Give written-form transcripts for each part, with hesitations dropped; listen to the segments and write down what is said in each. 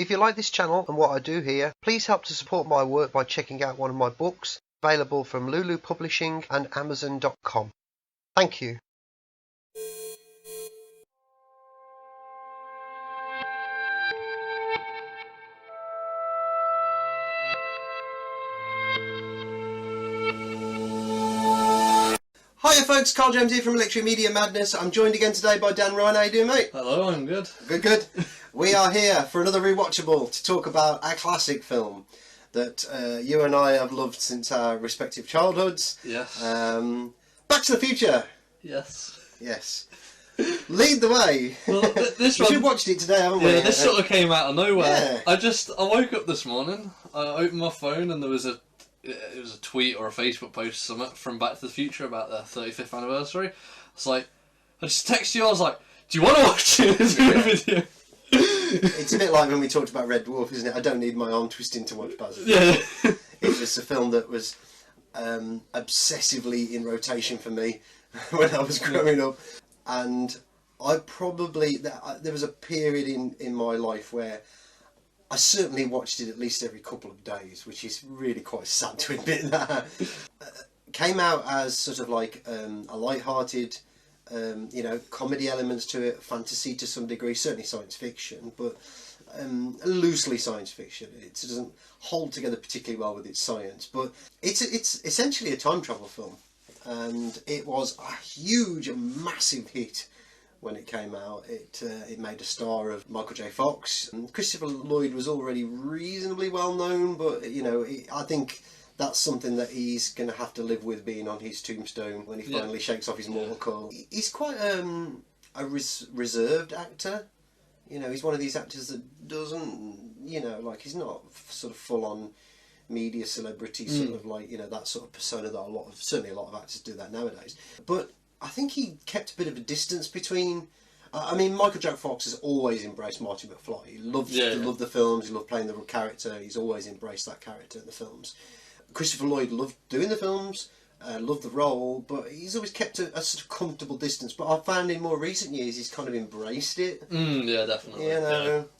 If you like this channel and what I do here, please help to support my work by checking out one of my books, available from Lulu Publishing and Amazon.com. Thank you. Hiya folks, Carl James here from Electric Media Madness. I'm joined again today by Dan Ryan. How you doing, mate? Hello, I'm good. Good. We are here for another Rewatchable to talk about a classic film that you and I have loved since our respective childhoods. Yes. Back to the Future. Yes. Yes. Lead the way. Well, this we one... should have watched it today, haven't we? Yeah, this sort of came out of nowhere. Yeah. I woke up this morning, I opened my phone and there was a tweet or a Facebook post or something from Back to the Future about their 35th anniversary. I was like, I just texted you, I was like, do you want to watch it? Video? It's a bit like when we talked about Red Dwarf, isn't it? I don't need my arm twisting to watch Baz. Yeah. It was a film that was obsessively in rotation for me when I was growing up. And I probably... There was a period in my life where I certainly watched it at least every couple of days, which is really quite sad to admit that. Came out as sort of like a light-hearted, comedy elements to it, fantasy to some degree, certainly science fiction, but loosely science fiction. It doesn't hold together particularly well with its science, but it's essentially a time travel film, and it was a huge, a massive hit. When it came out, it made a star of Michael J. Fox. And Christopher Lloyd was already reasonably well known, but I think that's something that he's going to have to live with being on his tombstone when he finally shakes off his mortal coil. He's quite a reserved actor. He's one of these actors that doesn't, he's not sort of full on media celebrity, sort of like, that sort of persona that certainly a lot of actors do that nowadays. But I think he kept a bit of a distance between... Michael J. Fox has always embraced Marty McFly. He loved the films, he loved playing the character, he's always embraced that character in the films. Christopher Lloyd loved doing the films, loved the role, but he's always kept a sort of comfortable distance. But I've found in more recent years he's kind of embraced it. Yeah, definitely.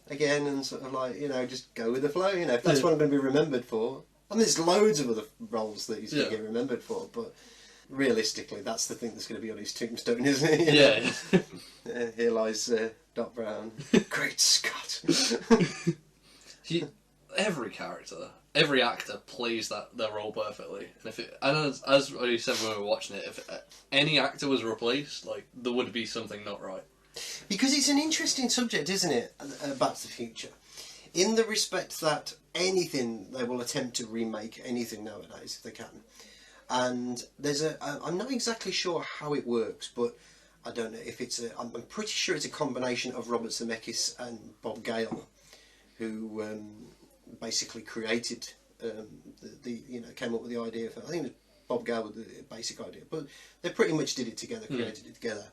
Again, and sort of like, just go with the flow, if that's what I'm going to be remembered for. There's loads of other roles that he's going to get remembered for, but... realistically, that's the thing that's going to be on his tombstone, isn't it? Here lies Doc Brown. Great Scott! Every actor plays their role perfectly. And as you said when we were watching it, if any actor was replaced, there would be something not right. Because it's an interesting subject, isn't it? Back to the Future, in the respect that anything they will attempt to remake anything nowadays if they can. And there's I'm not exactly sure how it works, but I don't know if I'm pretty sure it's a combination of Robert Zemeckis and Bob Gale, who basically created came up with the idea for, I think it was Bob Gale with the basic idea, but they pretty much did it together, created it together.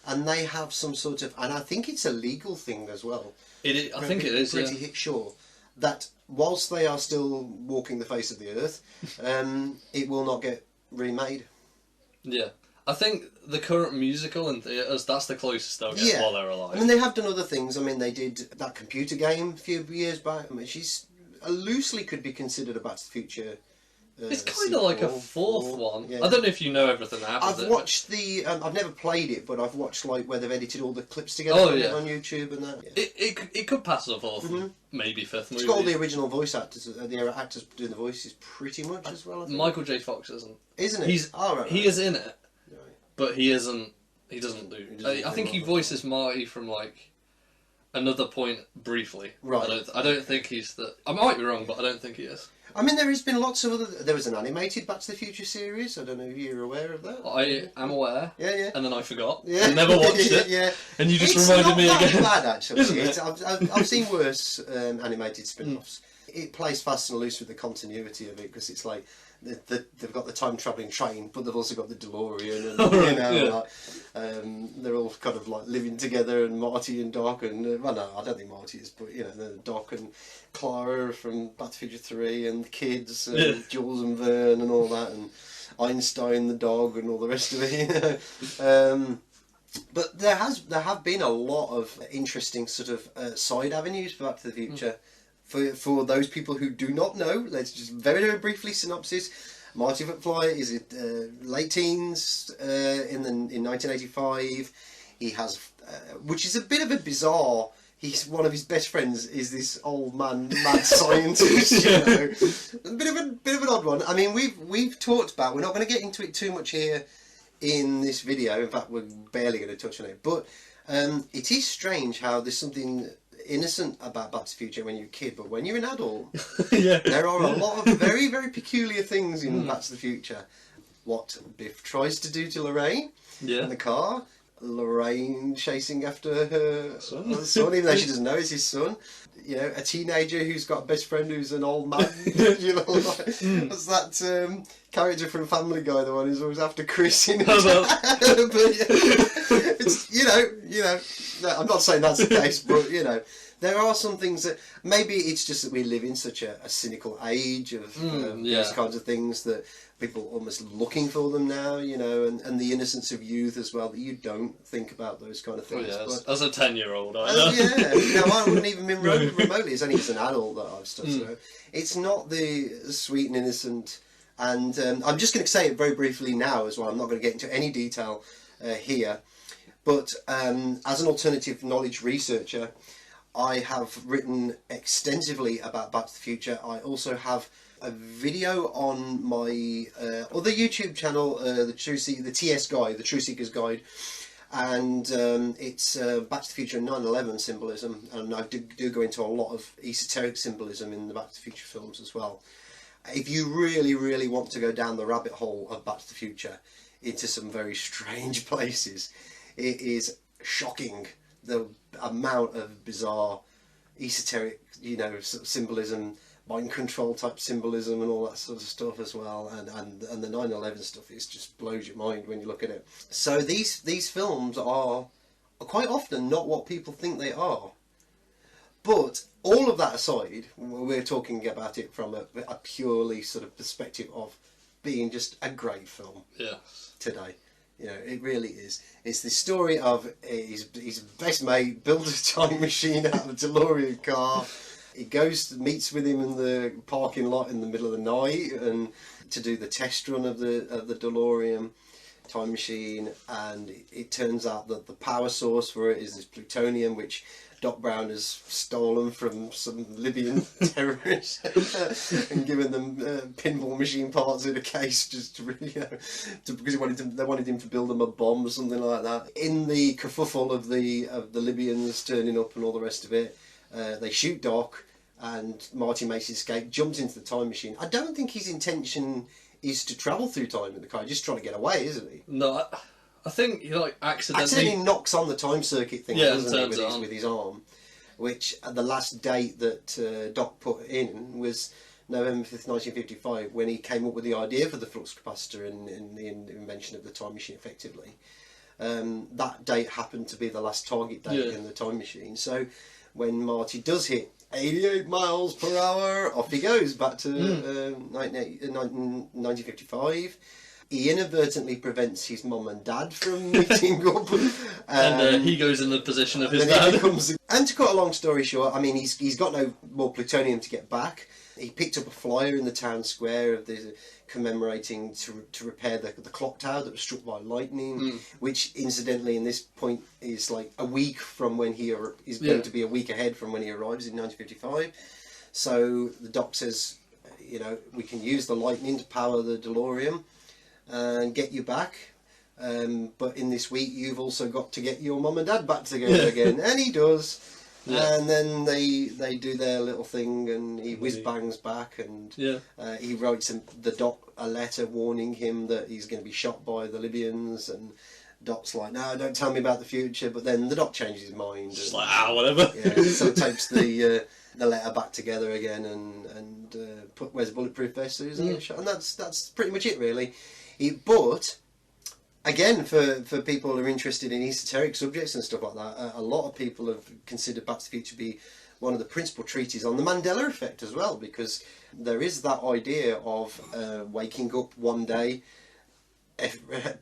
And they have some sort of, and I think it's a legal thing as well. I think it is, pretty sure that whilst they are still walking the face of the earth, it will not get remade. Yeah. I think the current musical in theatres, that's the closest they'll get while they're alive. They have done other things. They did that computer game a few years back. She's loosely could be considered a Back to the Future. It's kind of like a fourth one. Yeah. I don't know if you know everything that happens. I've watched I've never played it, but I've watched where they've edited all the clips together on YouTube and that. Yeah. It could pass a fourth, maybe fifth movie. It's got all the original voice actors, the actors doing the voices pretty much as well. I think. Michael J. Fox isn't. Isn't he? He is in it, but he isn't. He doesn't do. I think he voices Marty from another point briefly. Right. I don't think he's the. I might be wrong, but I don't think he is. There has been lots of other... There was an animated Back to the Future series. I don't know if you're aware of that. I am aware. Yeah. And then I forgot. Yeah. I never watched it. Yeah. And you just reminded me again. It's not that bad, actually. Isn't it? I've seen worse animated spin-offs. It plays fast and loose with the continuity of it, because it's like... They've got the time-travelling train, but they've also got the DeLorean, and they're all kind of living together, and Marty and Doc, and well, no, I don't think Marty is, but Doc and Clara from Back to the Future 3, and the kids, and Jules and Vern, and all that, and Einstein the dog, and all the rest of it. But there have been a lot of interesting sort of side avenues for Back to the Future. For those people who do not know, let's just very, very briefly synopsis. Marty McFly is late teens in 1985. He has, which is a bit of a bizarre. One of his best friends is this old man, mad scientist. You know, a bit of an odd one. I mean, we've talked about. We're not going to get into it too much here in this video. In fact, we're barely going to touch on it. But it is strange how there's something innocent about Back to the Future when you're a kid, but when you're an adult, there are a lot of very, very peculiar things in Back to the Future. What Biff tries to do to Lorraine in the car. Lorraine chasing after her son, even though she doesn't know it's his son. You know, a teenager who's got a best friend who's an old man. You know, what's that character from Family Guy, the one who's always after Chris? You know, it's you know. No, I'm not saying that's the case, but you know, there are some things that maybe it's just that we live in such a cynical age of those kinds of things that people are almost looking for them now, you know, and the innocence of youth as well, that you don't think about those kind of things. But, as a 10-year-old, I know. I wouldn't even been remotely. It's only as an adult that I've studied. So it's not the sweet and innocent. And I'm just going to say it very briefly now as well. I'm not going to get into any detail here. But as an alternative knowledge researcher, I have written extensively about Back to the Future. I also have a video on my other YouTube channel, the TS Guide, the True Seeker's Guide, and it's Back to the Future and 9/11 symbolism, and I do go into a lot of esoteric symbolism in the Back to the Future films as well. If you really, really want to go down the rabbit hole of Back to the Future into some very strange places, it is shocking the amount of bizarre esoteric, you know, symbolism, mind control type symbolism and all that sort of stuff as well, and the 9/11 stuff is just blows your mind when you look at it. So these films are quite often not what people think they are. But all of that aside, we're talking about it from a purely sort of perspective of being just a great film today. You know, it really is. It's the story of his best mate built a time machine out of a DeLorean car. He meets with him in the parking lot in the middle of the night and to do the test run of the DeLorean time machine, and it turns out that the power source for it is this plutonium, which Doc Brown has stolen from some Libyan terrorists and given them pinball machine parts in a case just to, you know, because they wanted him to build them a bomb or something like that. In the kerfuffle of the Libyans turning up and all the rest of it, they shoot Doc, and Marty makes his escape, jumps into the time machine. I don't think his intention is to travel through time in the car. He's just trying to get away, isn't he? No, I think he like accidentally knocks on the time circuit thing, doesn't he, with his arm, which the last date that Doc put in was November 5th, 1955, when he came up with the idea for the flux capacitor and the invention of the time machine effectively. That date happened to be the last target date in the time machine. So when Marty does hit 88 miles per hour, off he goes back to 1955. He inadvertently prevents his mum and dad from meeting up. And he goes in the position of his dad. And to cut a long story short, I mean, he's got no more plutonium to get back. He picked up a flyer in the town square of the commemorating to repair the clock tower that was struck by lightning, which incidentally in this point is like a week from when he is going to be a week ahead from when he arrives in 1955. So the Doc says, you know, we can use the lightning to power the DeLorean and get you back, but in this week you've also got to get your mum and dad back together again. And he does. And then they do their little thing, and he whiz bangs back, and he writes the Doc a letter warning him that he's going to be shot by the Libyans, and Doc's like, no, don't tell me about the future. But then the Doc changes his mind. Just like, whatever. So tapes the letter back together again, and wears a bulletproof vest so he doesn't get shot. And that's pretty much it, really. But again, for people who are interested in esoteric subjects and stuff like that, a lot of people have considered Back to the Future to be one of the principal treatises on the Mandela effect as well, because there is that idea of waking up one day,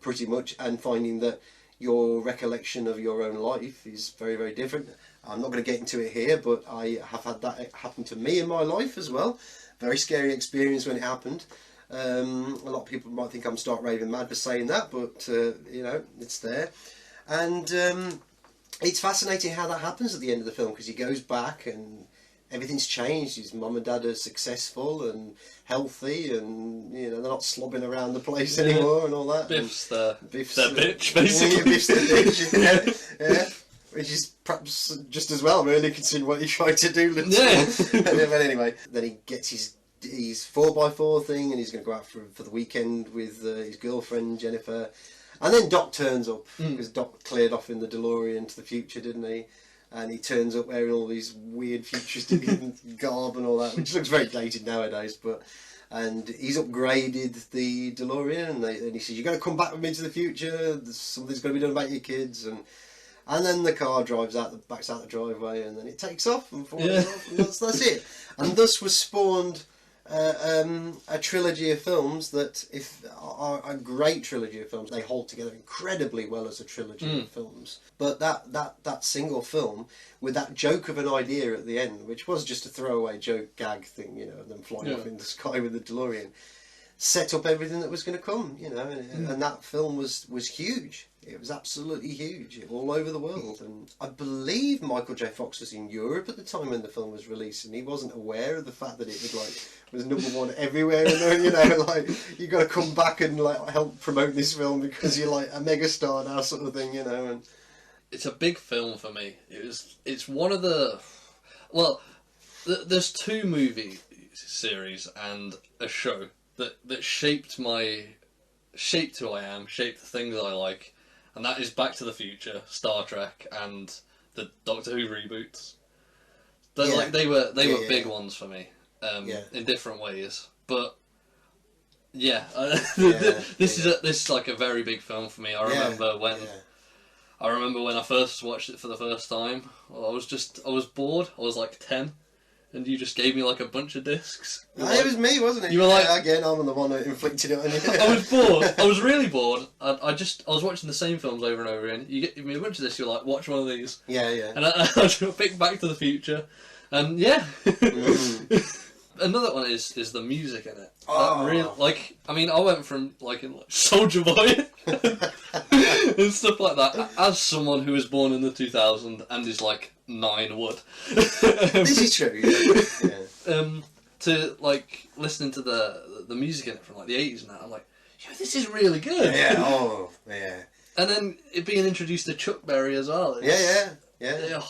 pretty much, and finding that your recollection of your own life is very, very different. I'm not going to get into it here, but I have had that happen to me in my life as well. Very scary experience when it happened. A lot of people might think I'm stark raving mad for saying that, but you know, it's there. And it's fascinating how that happens at the end of the film, because he goes back and everything's changed. His mum and dad are successful and healthy, and you know, they're not slobbing around the place anymore and all that. Biff's the Biff's bitch, basically. Yeah, Biff's the bitch. Yeah. Which is perhaps just as well, really, considering what he tried to do. Yeah. But anyway, then he gets his 4x4 thing, and he's going to go out for the weekend with his girlfriend Jennifer. And then Doc turns up, because Doc cleared off in the DeLorean to the future, didn't he? And he turns up wearing all these weird futuristic garb and all that, which looks very dated nowadays. And he's upgraded the DeLorean, and he says, "You've got to come back with me to the future. Something's got to be done about your kids." And then the car backs out the driveway, and then it takes off and falls off, and that's it. And thus was spawned a trilogy of films that are a great trilogy of films. They hold together incredibly well as a trilogy of films. But that single film, with that joke of an idea at the end, which was just a throwaway joke gag thing, you know, them flying off in the sky with the DeLorean, set up everything that was going to come, you know, and that film was huge. It was absolutely huge, all over the world. And I believe Michael J. Fox was in Europe at the time when the film was released, and he wasn't aware of the fact that it was number one everywhere. And you know, like, you got to come back and like help promote this film because you're like a megastar now, sort of thing, you know. And it's a big film for me. It's one of the there's two movie series and a show that shaped who I am, shaped the things I like. And that is Back to the Future, Star Trek, and the Doctor Who reboots. They were big ones for me, in different ways. But this is like a very big film for me. I remember when I first watched it for the first time. I was bored. I was like 10. And you just gave me like a bunch of discs. It was me, wasn't it? You were like, again, I'm the one that inflicted it on you. I was bored. I was really bored. I was watching the same films over and over again. You give me a bunch of this. You're like, watch one of these. Yeah. And I picked Back to the Future, and another one is the music in it. I went from liking Soldier Boy and stuff like that as someone who was born in the 2000s and is like 9 would. This is true. Yeah. To like listening to the music in it from like the 80s and that, I'm like, yo, this is really good. Yeah. Oh, yeah. And then it being introduced to Chuck Berry as well. Yeah. Yeah.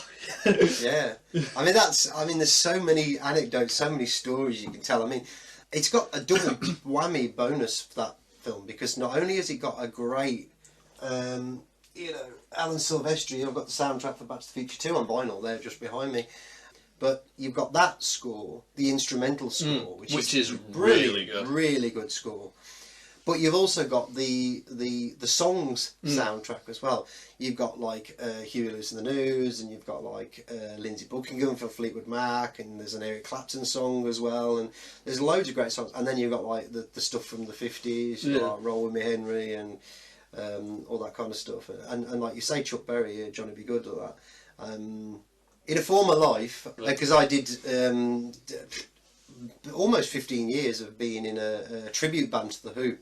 I mean, there's so many anecdotes, so many stories you can tell. I mean, it's got a double whammy bonus for that film, because not only has it got a great, Alan Silvestri. I've got the soundtrack for Back to the Future 2 on vinyl there just behind me. But you've got that score, the instrumental score, which is really good. Really good score. But you've also got the songs soundtrack as well. You've got like Huey Lewis and the News, and you've got like Lindsey Buckingham for Fleetwood Mac, and there's an Eric Clapton song as well, and there's loads of great songs. And then you've got like the stuff from the 50s, you've got like Roll With Me Henry, and all that kind of stuff. And like you say, Chuck Berry, Johnny B. Good, all that. In a former life, because I did almost 15 years of being in a tribute band to The Who.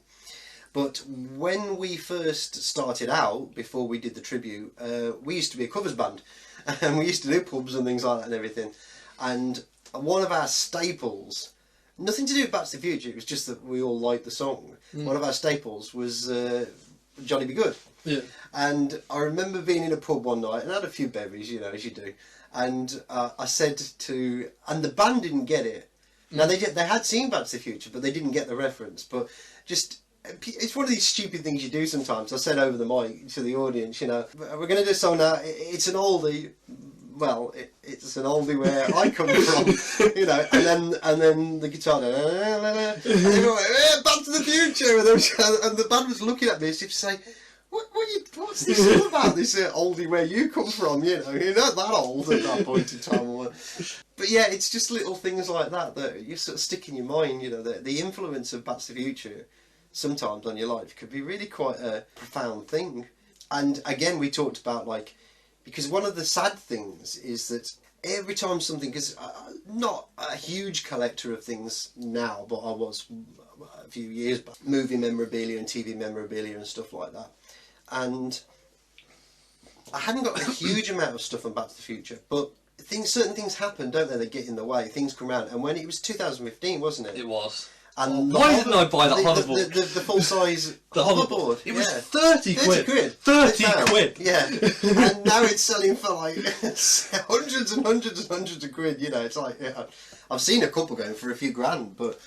But when we first started out, before we did the tribute, we used to be a covers band. And we used to do pubs and things like that and everything. And one of our staples, nothing to do with Back to the Future, it was just that we all liked the song. One of our staples was Johnny B. Good. Yeah. And I remember being in a pub one night, and I had a few bevies, you know, as you do. And I said to... And the band didn't get it. Now, they had seen Back to the Future, but they didn't get the reference. But just... It's one of these stupid things you do sometimes. I said over the mic to the audience, you know, we're going to do a song now. It's an oldie. Well, it's an oldie where I come from, you know. And then the guitar, and everyone went, Back to the Future, and the band was looking at me as if to say, what's this all about? This oldie where you come from, you know. You're not that old at that point in time. But yeah, it's just little things like that you sort of stick in your mind, you know. The influence of Back to the Future sometimes on your life could be really quite a profound thing. And again, we talked about like, because one of the sad things is that every time something, because I'm not a huge collector of things now, but I was a few years back, movie memorabilia and TV memorabilia and stuff like that. And I hadn't got a huge amount of stuff on Back to the Future, but certain things happen, don't they? They get in the way. Things come around, and when it was 2015, wasn't it? It was. And why didn't I buy that hoverboard? The full size the hoverboard. It was 30 quid. 30 quid. Yeah. And now it's selling for like hundreds and hundreds and hundreds of quid. You know, it's like I've seen a couple going for a few grand, but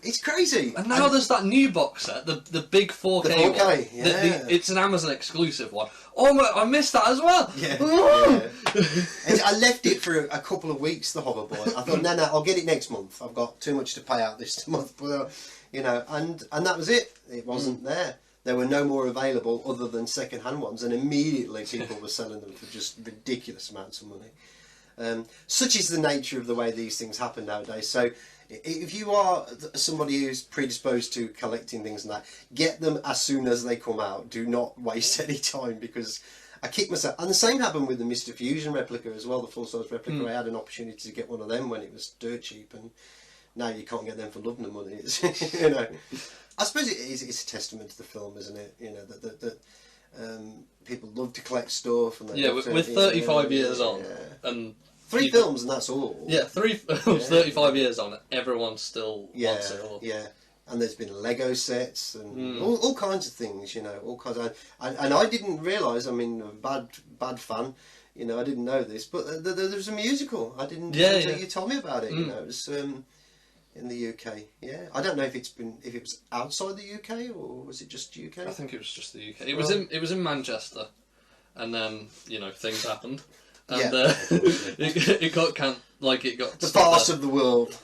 it's crazy. And now there's that new box set, the big 4K. The 4K, one. yeah. It's an Amazon exclusive one. Oh my! I missed that as well. Yeah. Yeah. I left it for a couple of weeks. The hoverboard. I thought, no, I'll get it next month. I've got too much to pay out this month, but you know, and that was it. It wasn't there. There were no more available other than second-hand ones, and immediately people were selling them for just ridiculous amounts of money. Such is the nature of the way these things happen nowadays. So if you are somebody who's predisposed to collecting things and that, get them as soon as they come out. Do not waste any time, because I kick myself. And the same happened with the Mr. Fusion replica as well, the full-size replica. I had an opportunity to get one of them when it was dirt cheap, and now you can't get them for love nor money. It's, you know, I suppose it's a testament to the film, isn't it? You know, that people love to collect stuff. And with 35 years on, and 3 films and that's all. Yeah, 3 films, 35 years on, everyone still wants it all. Yeah, and there's been Lego sets and all kinds of things, you know, all kinds of... And I didn't realise, I mean, a bad fan, you know, I didn't know this, but there was a musical. I didn't until you told me about it, you know, it was in the UK, yeah. I don't know if it was outside the UK or was it just UK? I think it was just the UK. It was in Manchester, and then, you know, things happened. And it got the farce of the world.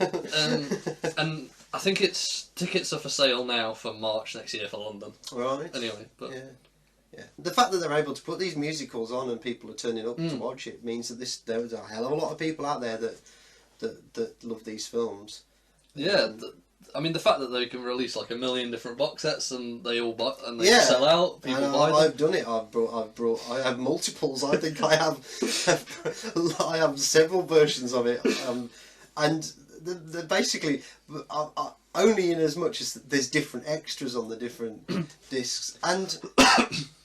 and I think tickets are for sale now for March next year for London. Right. Anyway, but yeah. The fact that they're able to put these musicals on and people are turning up to watch it means that there's a hell of a lot of people out there that love these films. Yeah. I mean, the fact that they can release like 1 million different box sets and they all sell out. People buy them. I've done it. I have multiples. I think I have several versions of it, and they're basically only in as much as there's different extras on the different discs. And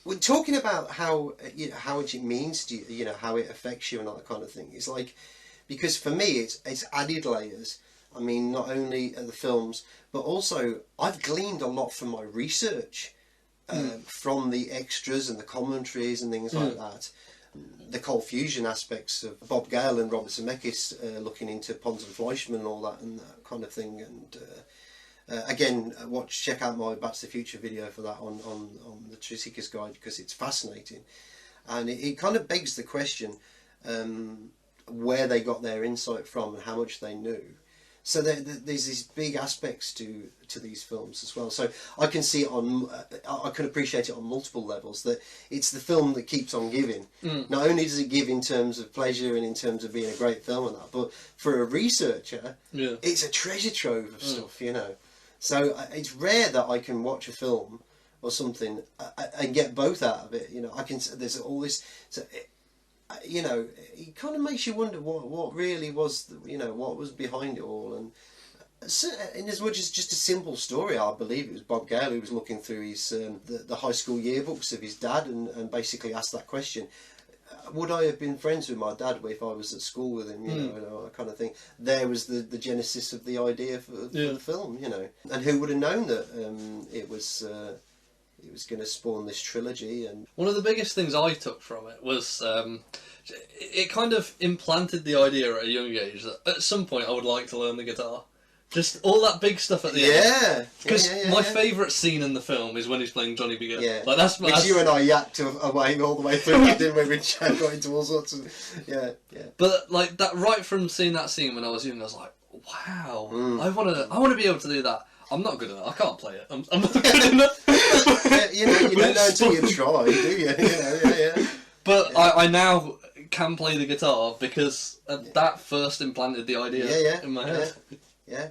we're talking about how much it means to you, you know, how it affects you and all that kind of thing. It's like, because for me, it's added layers. I mean, not only the films, but also I've gleaned a lot from my research, from the extras and the commentaries and things like that. The Cold Fusion aspects of Bob Gale and Robert Zemeckis looking into Pons and Fleischmann and all that and that kind of thing. And again, check out my Back to the Future video for that on the True-Seeker's Guide, because it's fascinating. And it kind of begs the question where they got their insight from and how much they knew. So there's these big aspects to these films as well. So I can see it I can appreciate it on multiple levels. That it's the film that keeps on giving. Not only does it give in terms of pleasure and in terms of being a great film and that, but for a researcher, it's a treasure trove of stuff, you know. So it's rare that I can watch a film or something and get both out of it. You know, there's all this. So you know, it kind of makes you wonder what really was, what was behind it all. And in as much as just a simple story, I believe it was Bob Gale who was looking through his the high school yearbooks of his dad and basically asked that question: would I have been friends with my dad if I was at school with him? You know, that kind of thing. There was the genesis of the idea for the film. You know, and who would have known that it was going to spawn this trilogy. And one of the biggest things I took from it was it kind of implanted the idea at a young age that at some point I would like to learn the guitar. Just all that big stuff at the end. Because my favourite scene in the film is when he's playing Johnny B. Good. Yeah. Like, which you and I yacked away all the way through that, didn't we? Which got into all sorts of... Yeah. But like that, right from seeing that scene when I was young, I was like, wow, I want to be able to do that. I'm not good enough. I can't play it. I'm not good enough. You don't know until you try, do you? Yeah. But I now can play the guitar because that first implanted the idea in my head. Yeah.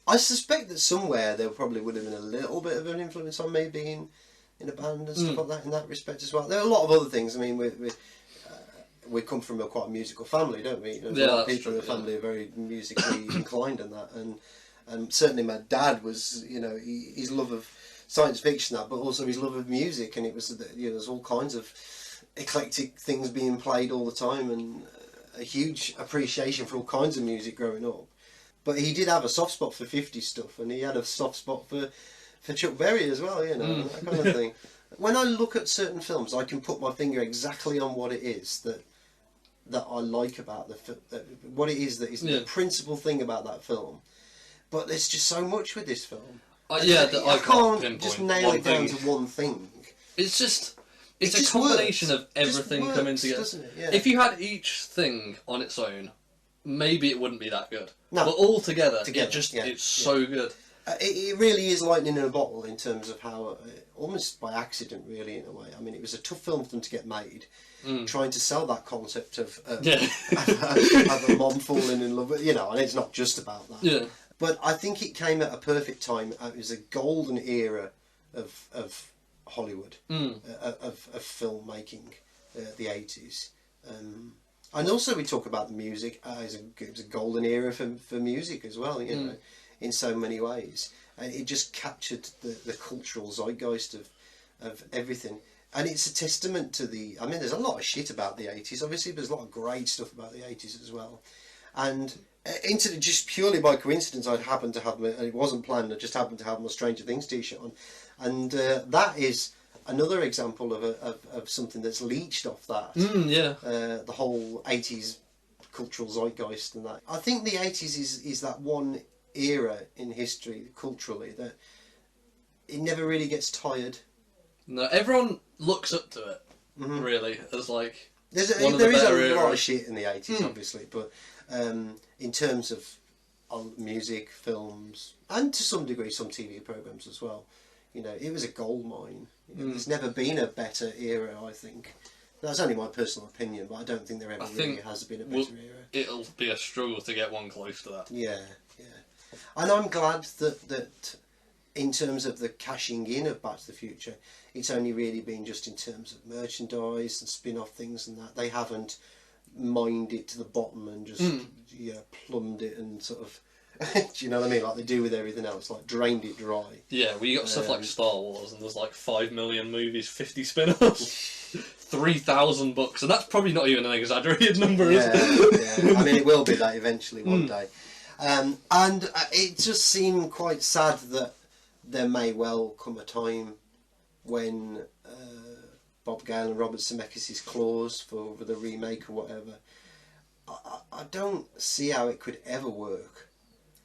I suspect that somewhere there probably would have been a little bit of an influence on me being in a band and stuff like that in that respect as well. There are a lot of other things. I mean, we come from quite a musical family, don't we? A lot of people in the family are very musically inclined and that, and certainly my dad was, his love of science fiction, that, but also his love of music, and it was, there's all kinds of eclectic things being played all the time, and a huge appreciation for all kinds of music growing up. But he did have a soft spot for 50s stuff, and he had a soft spot for Chuck Berry as well, and that kind of thing. When I look at certain films, I can put my finger exactly on what it is that I like about what it is that is the principal thing about that film. But there's just so much with this film. I can't just nail it down to one thing. It's a combination of everything coming together. Doesn't it? Yeah. If you had each thing on its own, maybe it wouldn't be that good. No. But all together it's so good. It really is lightning in a bottle in terms of how, almost by accident really in a way. I mean, it was a tough film for them to get made, trying to sell that concept of a mom falling in love, and it's not just about that. Yeah. But I think it came at a perfect time. It was a golden era of Hollywood, of filmmaking, the 80s. And also we talk about the music. It was a golden era for music as well, in so many ways. And it just captured the cultural zeitgeist of everything. And it's a testament to there's a lot of shit about the 80s, obviously, but there's a lot of great stuff about the 80s as well. And just purely by coincidence, I'd happened to have, and it wasn't planned, I just happened to have my Stranger Things t-shirt on. And that is another example of something that's leached off that. The whole 80s cultural zeitgeist and that. I think the 80s is that one era in history, culturally, that it never really gets tired. No, everyone looks up to it, really, as like there is a lot of shit in the 80s, obviously, but in terms of music, films, and to some degree some TV programmes as well, it was a gold mine. There's never been a better era, I think. That's only my personal opinion, but I don't think there ever really has been a better era. It'll be a struggle to get one close to that. Yeah. And I'm glad that in terms of the cashing in of Back to the Future, it's only really been just in terms of merchandise and spin-off things and that. They haven't mined it to the bottom and just plumbed it and sort of, do you know what I mean? Like they do with everything else, like drained it dry. Yeah, well, you got stuff like Star Wars, and there's like 5 million movies, 50 spin-offs, 3,000 books, and that's probably not even an exaggerated number, is it? Yeah. I mean, it will be that eventually one day. And it just seemed quite sad that there may well come a time when Bob Gale and Robert Zemeckis' clause for the remake or whatever, I don't see how it could ever work.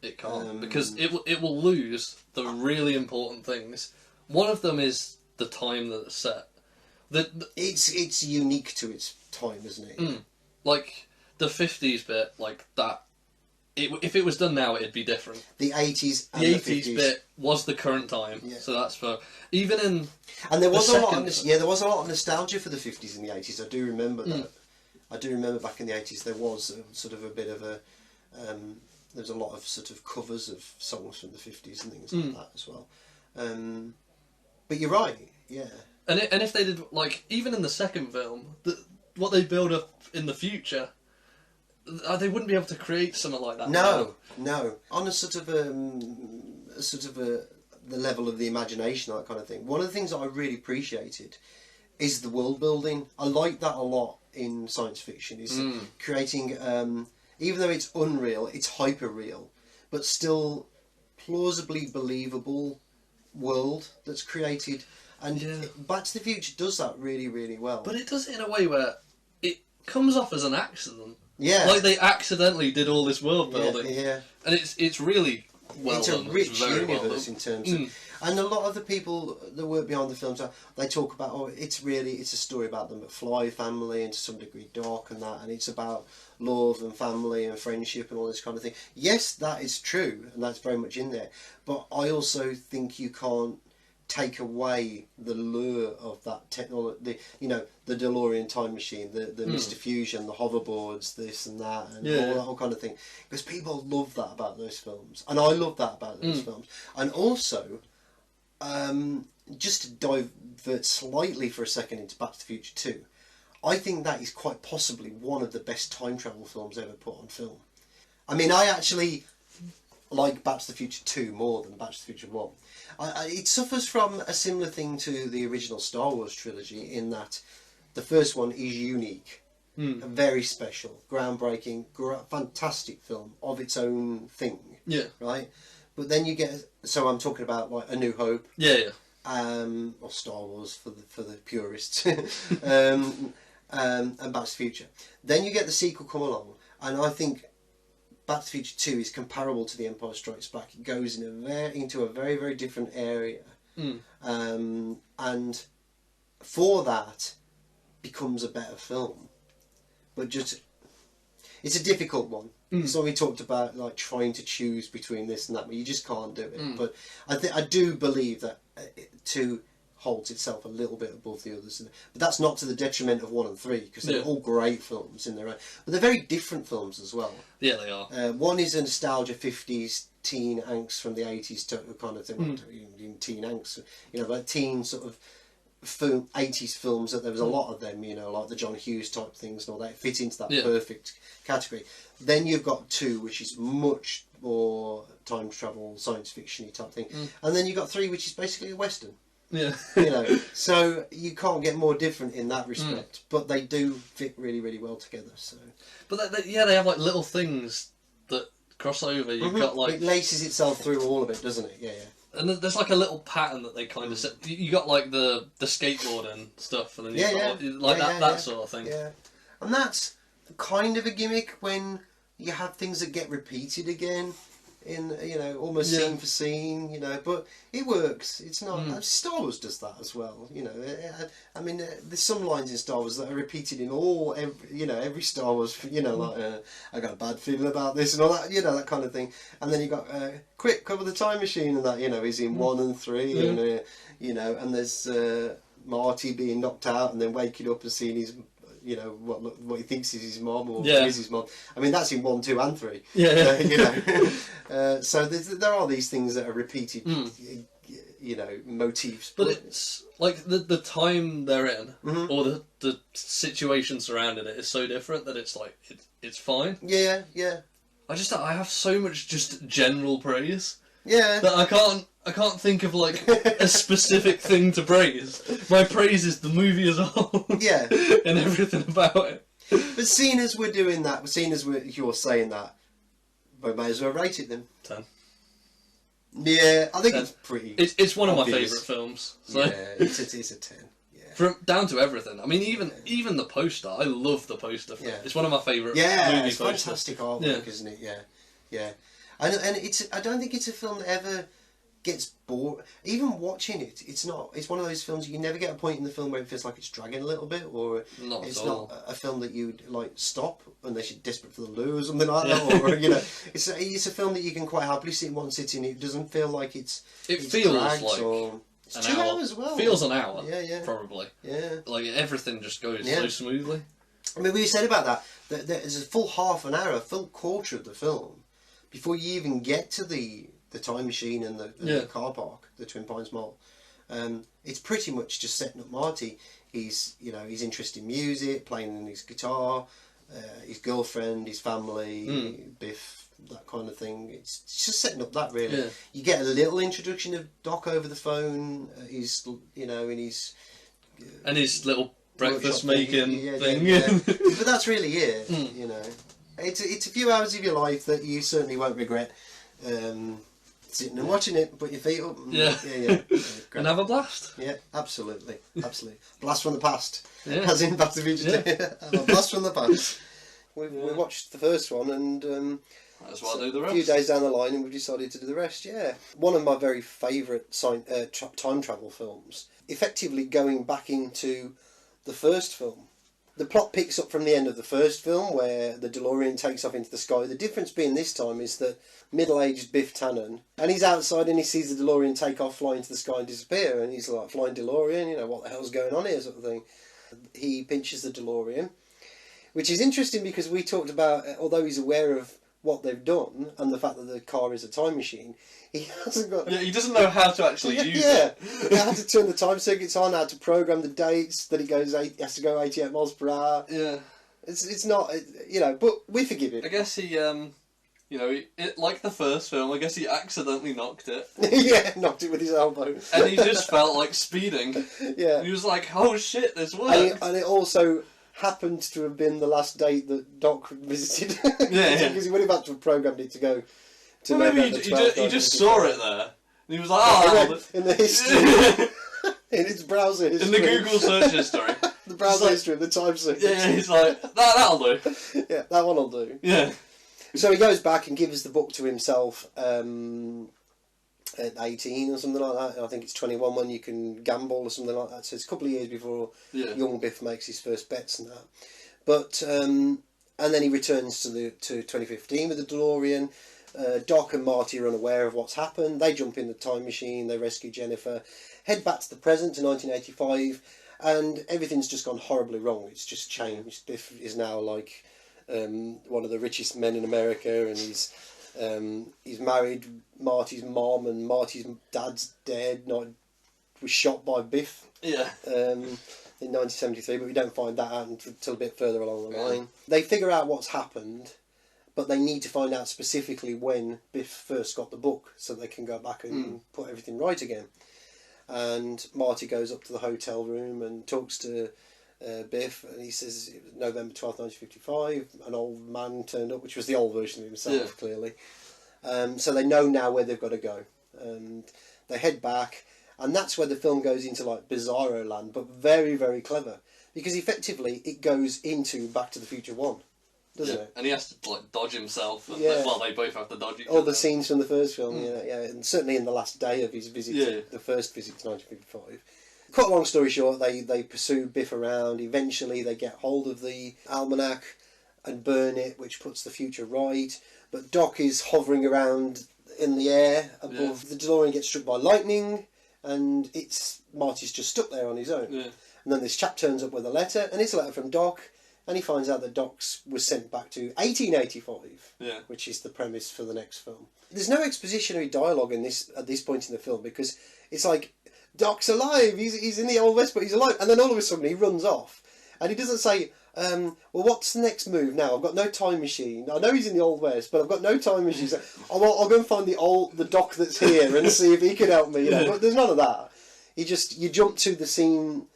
It can't, because it will lose the really important things. One of them is the time that it's set. It's unique to its time, isn't it? Like the 50s bit, like that. If it was done now, it'd be different. The 80s and the 50s. 80s bit was the current time, so that's for even in. And there was a lot of nostalgia for the 50s and the 80s. I do remember that. I do remember back in the 80s there was sort of a bit of a. There was a lot of sort of covers of songs from the 50s and things like that as well. But you're right, yeah. And if they did, like, even in the second film, what they build up in the future, they wouldn't be able to create something like that. No. On a sort of the level of the imagination, that kind of thing. One of the things that I really appreciated is the world building. I like that a lot in science fiction, is creating, even though it's unreal, it's hyper real, but still plausibly believable world that's created. And Back to the Future does that really, really well. But it does it in a way where it comes off as an accident. Yeah. Like they accidentally did all this world building. Yeah. And it's really well it's done. A rich universe well in terms of... And a lot of the people that work behind the films, they talk about, it's a story about the McFly family and to some degree Doc and that, and it's about love and family and friendship and all this kind of thing. Yes, that is true, and that's very much in there. But I also think you can't take away the lure of that technology, the DeLorean time machine, the Mr. Fusion, the hoverboards, this and that, and all that whole kind of thing. Because people love that about those films, and I love that about those films. And also, just to divert slightly for a second into Back to the Future 2, I think that is quite possibly one of the best time travel films ever put on film. I mean, I actually like Back to the Future 2 more than Back to the Future 1. It suffers from a similar thing to the original Star Wars trilogy in that the first one is unique, very special, groundbreaking, fantastic film of its own thing. Yeah. Right? But then you get, so I'm talking about like A New Hope. Yeah. Or Star Wars for the purists, and Back to the Future. Then you get the sequel come along, and I think Back to the Future 2 is comparable to The Empire Strikes Back. It goes in into a very, very different area, and for that becomes a better film. But just, it's a difficult one. So we talked about like trying to choose between this and that, but you just can't do it. But I do believe that 2 holds itself a little bit above the others, but that's not to the detriment of 1 and 3 because they're all great films in their own. But they're very different films as well. Yeah, they are. 1 is a nostalgia 50s teen angst from the 80s kind of thing, even teen angst, like teen sort of 80s films. That there was a lot of them, like the John Hughes type things and all that fit into that perfect category. Then you've got 2, which is much more time travel, science fiction-y type thing, and then you've got 3, which is basically a western. Yeah. So you can't get more different in that respect, but they do fit really, really well together. So, but they have like little things that cross over. You've got like, it laces itself through all of it, doesn't it? Yeah. And there's like a little pattern that they kind of set. You got like the skateboarding stuff, and then you got that sort of thing. Yeah, and that's kind of a gimmick when you have things that get repeated again in almost scene for scene, but it works. It's not Star Wars does that as well. I mean, there's some lines in Star Wars that are repeated in every Star Wars. Like I got a bad feeling about this and all that. That kind of thing. And then you got quick cover the time machine, and that is in 1 and 3, and and there's Marty being knocked out and then waking up and seeing his what he thinks is his mom or is his mom. I mean, that's in 1, 2 and 3. So there are these things that are repeated, motifs. But it's like the time they're in, or the situation surrounding it is so different that it's like it's fine. Yeah. I have so much just general praise. Yeah. That I can't think of like a specific thing to praise. My praise is the movie as a whole. Yeah. And everything about it. But seeing as we're doing that, you're saying that, we may as well rate it then. 10. Yeah, I think 10. It's pretty. It's one obvious. of my favourite films. So. Yeah, it's a 10. Yeah. From down to everything. I mean, even the poster. I love the poster. Yeah. It's one of my favourite movie it's posters. fantastic artwork, isn't it? Yeah. And I don't think it's a film that ever gets bored. Even watching it, it's one of those films you never get a point in the film where it feels like it's dragging a little bit, or it's not a film that you'd like stop unless you're desperate for the loo or something like that, or it's a film that you can quite happily sit in one sitting. It doesn't feel like it feels drags, like or it's an 2 hour. hours as well. Feels an hour. Yeah. Probably. Yeah. Like everything just goes so smoothly. I mean, we said about that there's a full half an hour, a full quarter of the film before you even get to the time machine and the car park, the Twin Pines Mall. It's pretty much just setting up Marty. He's interested in music, playing his guitar, his girlfriend, his family, Biff, that kind of thing. It's just setting up that really. Yeah. You get a little introduction of Doc over the phone. He's in his and his little breakfast making thing. But that's really it. It's a few hours of your life that you certainly won't regret. Sitting and watching it, put your feet up. And have a blast. Yeah, absolutely. Blast from the past. As in Back to the Future 2. Have a blast from the past. We watched the first one, and that's why I do the rest. A few days down the line, and we've decided to do the rest. Yeah, one of my very favourite time travel films. Effectively going back into the first film. The plot picks up from the end of the first film, where the DeLorean takes off into the sky. The difference being this time is that middle-aged Biff Tannen, and he's outside and he sees the DeLorean take off, fly into the sky and disappear, and he's like, flying DeLorean, what the hell's going on here, sort of thing. He pinches the DeLorean, which is interesting because we talked about, although he's aware of what they've done and the fact that the car is a time machine, he hasn't got... Yeah, he doesn't know how to actually use it. it. He had to turn the time circuits on, had to program the dates, that he has to go 88 miles per hour. Yeah. It's not, you know, but we forgive him. I guess he, you know, like the first film, I guess he accidentally knocked it. Yeah, knocked it with his elbow. And he just felt like speeding. Yeah. And he was like, oh shit, this worked. And it also happened to have been the last date that Doc visited. Yeah. Because he went back to have programmed it to go to Well, maybe November 12th, he just saw it there. And he was like, oh, in the history. In its browser history. in the Google search history. The browser history of the time sequence. Yeah, he's like, that'll do. Yeah, that one will do. Yeah. So he goes back and gives the book to himself at 18 or something like that. I think it's 21 when you can gamble or something like that. So it's a couple of years before young Biff makes his first bets and that. But and then he returns to 2015 with the DeLorean. Doc and Marty are unaware of what's happened. They jump in the time machine. They rescue Jennifer. Head back to the present to 1985, and everything's just gone horribly wrong. It's just changed. Biff is now like one of the richest men in America, and he's married Marty's mom, and Marty's dad's dead. Was shot by Biff. Yeah. In 1973, but we don't find that out until a bit further along the line. They figure out what's happened, but they need to find out specifically when Biff first got the book so they can go back and put everything right again. And Marty goes up to the hotel room and talks to Biff, and he says it was November 12th, 1955. An old man turned up, which was the old version of himself, clearly. So they know now where they've got to go. And they head back, and that's where the film goes into like Bizarro land, but very, very clever. Because effectively it goes into Back to the Future 1. Doesn't it? And he has to like dodge himself. And well, they both have to dodge each other. All the scenes from the first film, yeah, and certainly in the last day of his visit, the first visit to 1955. Cut a long story short, they pursue Biff around. Eventually, they get hold of the almanac and burn it, which puts the future right. But Doc is hovering around in the air above. The DeLorean gets struck by lightning, and Marty's just stuck there on his own. Yeah. And then this chap turns up with a letter, and it's a letter from Doc. And he finds out that Doc was sent back to 1885, which is the premise for the next film. There's no expositionary dialogue at this point in the film, because it's like, Doc's alive, he's in the Old West, but he's alive. And then all of a sudden he runs off. And he doesn't say, well, what's the next move now? I've got no time machine. I know he's in the Old West, but I've got no time machine. So I'll go and find the Doc that's here and see if he can help me. You know? But there's none of that. You jump to the scene,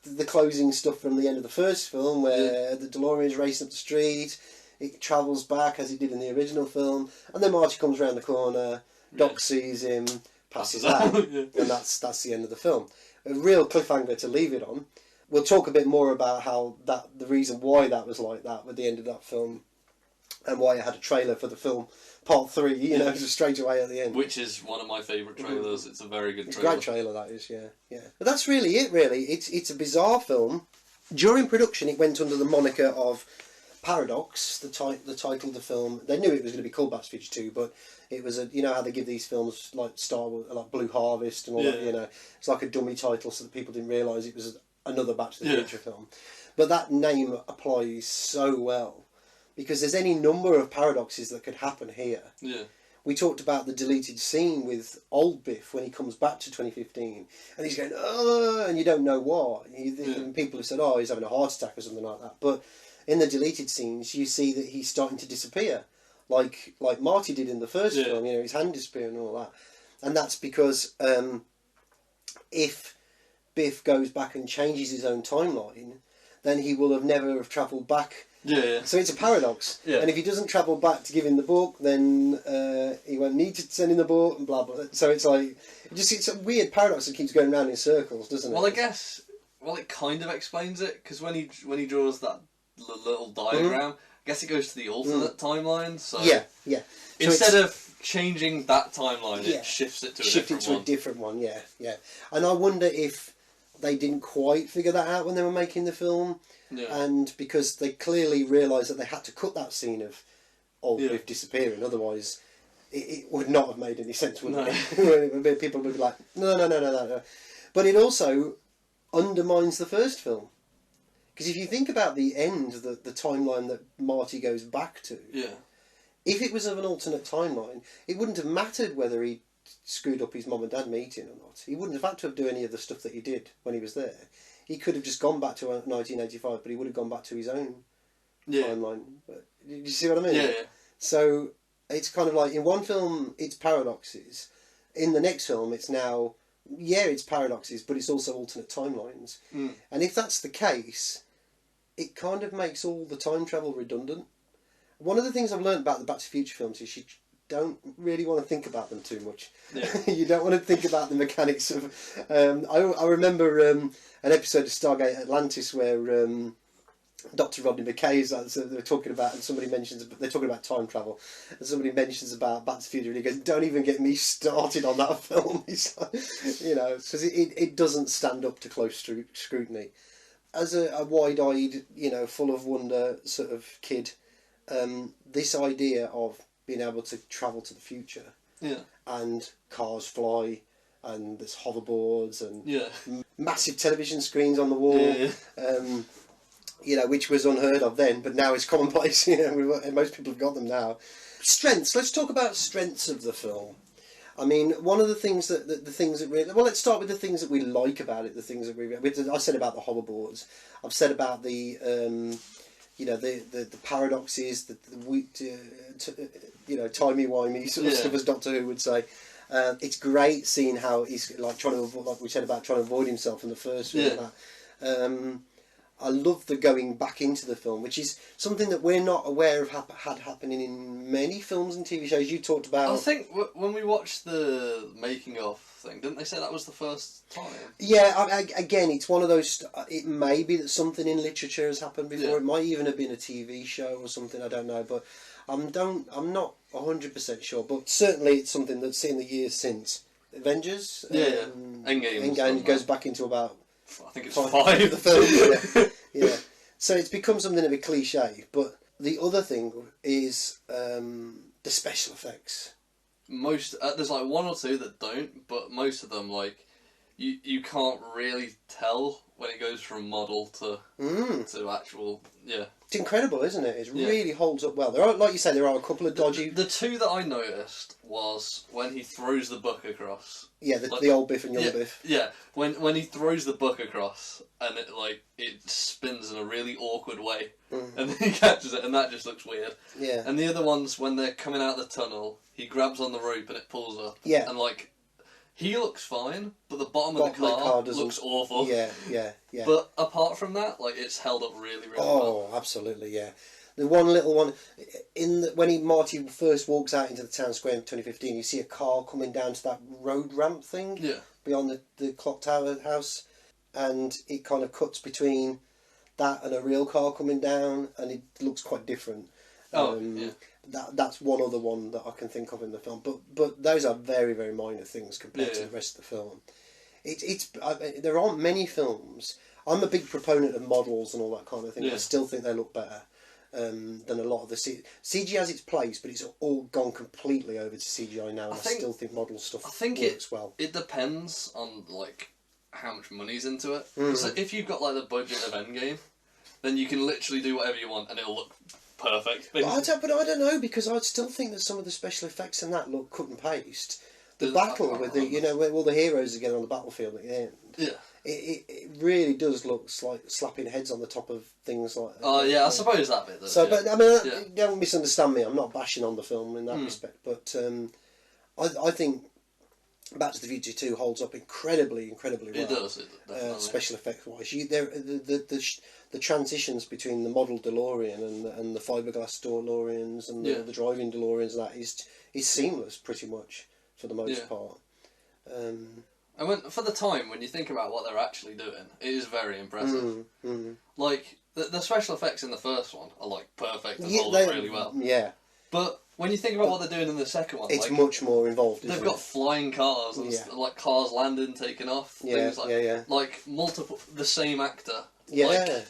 the closing stuff from the end of the first film, where the DeLorean's racing up the street. It travels back as it did in the original film, and then Marty comes around the corner. Doc sees him, passes out, and that's the end of the film. A real cliffhanger to leave it on. We'll talk a bit more about how the reason why that was like that with the end of that film, and why it had a trailer for the film Part 3, you know, just straight away at the end. Which is one of my favourite trailers. It's a very good trailer. It's a great trailer, that is, yeah. But that's really it, really. It's a bizarre film. During production, it went under the moniker of Paradox, the title of the film. They knew it was going to be called Back to the Future 2, but it was you know how they give these films like Star Wars, like Blue Harvest and all that, you know. It's like a dummy title so that people didn't realise it was another Back to the Future film. But that name applies so well, because there's any number of paradoxes that could happen here. Yeah. We talked about the deleted scene with old Biff when he comes back to 2015, and he's going, oh, and you don't know what. People have said, oh, he's having a heart attack or something like that. But in the deleted scenes, you see that he's starting to disappear, like Marty did in the first film. You know, his hand disappearing and all that. And that's because if Biff goes back and changes his own timeline, then he will never have travelled back. Yeah. So it's a paradox. Yeah. And if he doesn't travel back to give him the book, then he won't need to send in the book and blah blah. So it's like it's a weird paradox that keeps going round in circles, doesn't it? Well, I guess it kind of explains it, because when he draws that little diagram, I guess it goes to the alternate timeline. So yeah. So instead of changing that timeline, it shifts it to a different one. Yeah. And I wonder if they didn't quite figure that out when they were making the film. Yeah. And because they clearly realised that they had to cut that scene of old Biff disappearing, otherwise it would not have made any sense, would it? People would be like, no. But it also undermines the first film. Because if you think about the end, the timeline that Marty goes back to, If it was of an alternate timeline, it wouldn't have mattered whether he screwed up his mum and dad meeting or not. He wouldn't have had to do any of the stuff that he did when he was there. He could have just gone back to 1985, but he would have gone back to his own timeline. But, do you see what I mean? Yeah. So it's kind of like, in one film it's paradoxes, in the next film it's now, it's paradoxes, but it's also alternate timelines. And if that's the case, it kind of makes all the time travel redundant. One of the things I've learned about the Back to the Future films is you don't really want to think about them too much. Yeah. You don't want to think about the mechanics of... I remember an episode of Stargate Atlantis where Dr. Rodney McKay they're talking about, and they're talking about time travel, and somebody mentions about Back to the Future, and he goes, "Don't even get me started on that film." It's like, because it doesn't stand up to close scrutiny. As a wide-eyed, full of wonder sort of kid, this idea of being able to travel to the future, and cars fly, and there's hoverboards, and massive television screens on the wall, which was unheard of then, but now it's commonplace. Most people have got them now. Strengths. Let's talk about strengths of the film. I mean, one of the things that really... Well, let's start with the things that we like about it. The things that I said about the hoverboards. I've said about the paradoxes, timey-wimey sort of stuff, as Doctor Who would say. It's great seeing how he's like we said about trying to avoid himself in the first film. I love the going back into the film, which is something that we're not aware of had happening in many films and TV shows. You talked about... I think when we watched the making of thing, didn't they say that was the first time? Yeah, again, it's one of those... It may be that something in literature has happened before. Yeah. It might even have been a TV show or something, I don't know. But I'm not 100% sure. But certainly it's something that's in the years since. Avengers? Endgame goes back into about... I think it's 5. The film, yeah. So it's become something of a cliche. But the other thing is the special effects. There's like one or two that don't, but most of them, like, you can't really tell when it goes from model to actual. It's incredible, isn't it? It really holds up well. There are, like you say, there are a couple of dodgy... The two that I noticed was when he throws the book across. Yeah, the old Biff and young Biff. Yeah, when he throws the book across and it spins in a really awkward way, and then he catches it, and that just looks weird. Yeah. And the other ones, when they're coming out of the tunnel, he grabs on the rope and it pulls up. Yeah. And he looks fine, but the bottom of the car looks awful. Yeah. But apart from that, it's held up really, really well. Oh, absolutely, yeah. The one little one, when Marty first walks out into the town square in 2015, you see a car coming down to that road ramp thing beyond the clock tower house, and it kind of cuts between that and a real car coming down, and it looks quite different. That's one other one that I can think of in the film, but those are very, very minor things compared to the rest of the film. There aren't many films. I'm a big proponent of models and all that kind of thing. I still think they look better than a lot of the CG has its place, but it's all gone completely over to CGI now. And I still think model stuff works well. It depends on how much money's into it. So if you've got the budget of Endgame, then you can literally do whatever you want and it'll look perfect. But I don't know, because I still think that some of the special effects in that look cut and paste. The battle with where all the heroes are getting on the battlefield at the end. Yeah. It really does look like slapping heads on the top of things like... I suppose that bit does. So, but I mean, don't misunderstand me. I'm not bashing on the film in that respect, but I think Back to the Future 2 holds up incredibly well. It does. Definitely. Special effects wise, the transitions between the model DeLorean and the fiberglass DeLoreans and the driving DeLoreans, that is seamless pretty much for the most part. And for the time, when you think about what they're actually doing, it is very impressive. The special effects in the first one are perfect and hold up really well. Yeah. But when you think about what they're doing in the second one, it's much more involved. They've got flying cars and cars landing, taking off. Things multiple, the same actor. Yeah.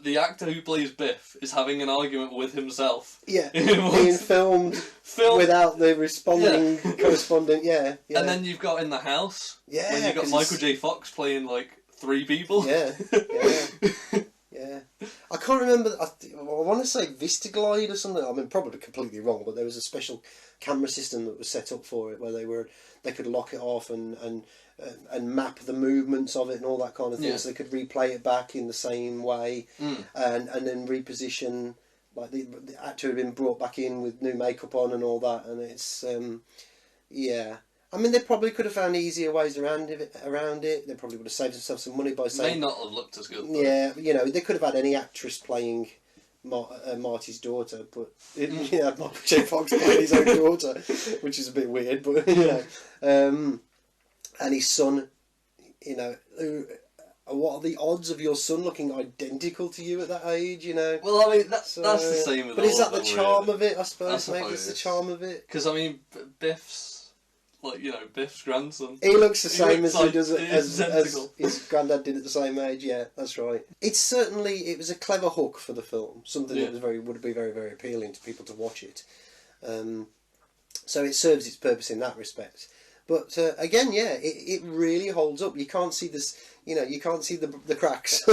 The actor who plays Biff is having an argument with himself. Yeah, being filmed without the responding correspondent. Yeah. And then you've got in the house. Yeah. When you've got Michael J. Fox playing 3 people. Yeah. I can't remember. I want to say Vistaglide or something. I mean, probably completely wrong, but there was a special camera system that was set up for it where they could lock it off and map the movements of it and all that kind of thing, so they could replay it back in the same way, and then reposition. Like the actor had been brought back in with new makeup on and all that, and it's yeah. I mean, they probably could have found easier ways around it. They probably would have saved themselves some money by saying. May not have looked as good. Yeah, they could have had any actress playing Marty's daughter, but Michael J. Fox playing his own daughter, which is a bit weird. But and his son, what are the odds of your son looking identical to you at that age? Well, I mean, that's the same with. But all is that of the them, charm really. of it? I suppose maybe it's the charm of it. Because I mean, Biff's. Biff's grandson. He looks the same as like, he does as his granddad did at the same age. Yeah, that's right. It was a clever hook for the film. Something that would be very, very appealing to people to watch it. So it serves its purpose in that respect. But again, it really holds up. You can't see this. You can't see the cracks,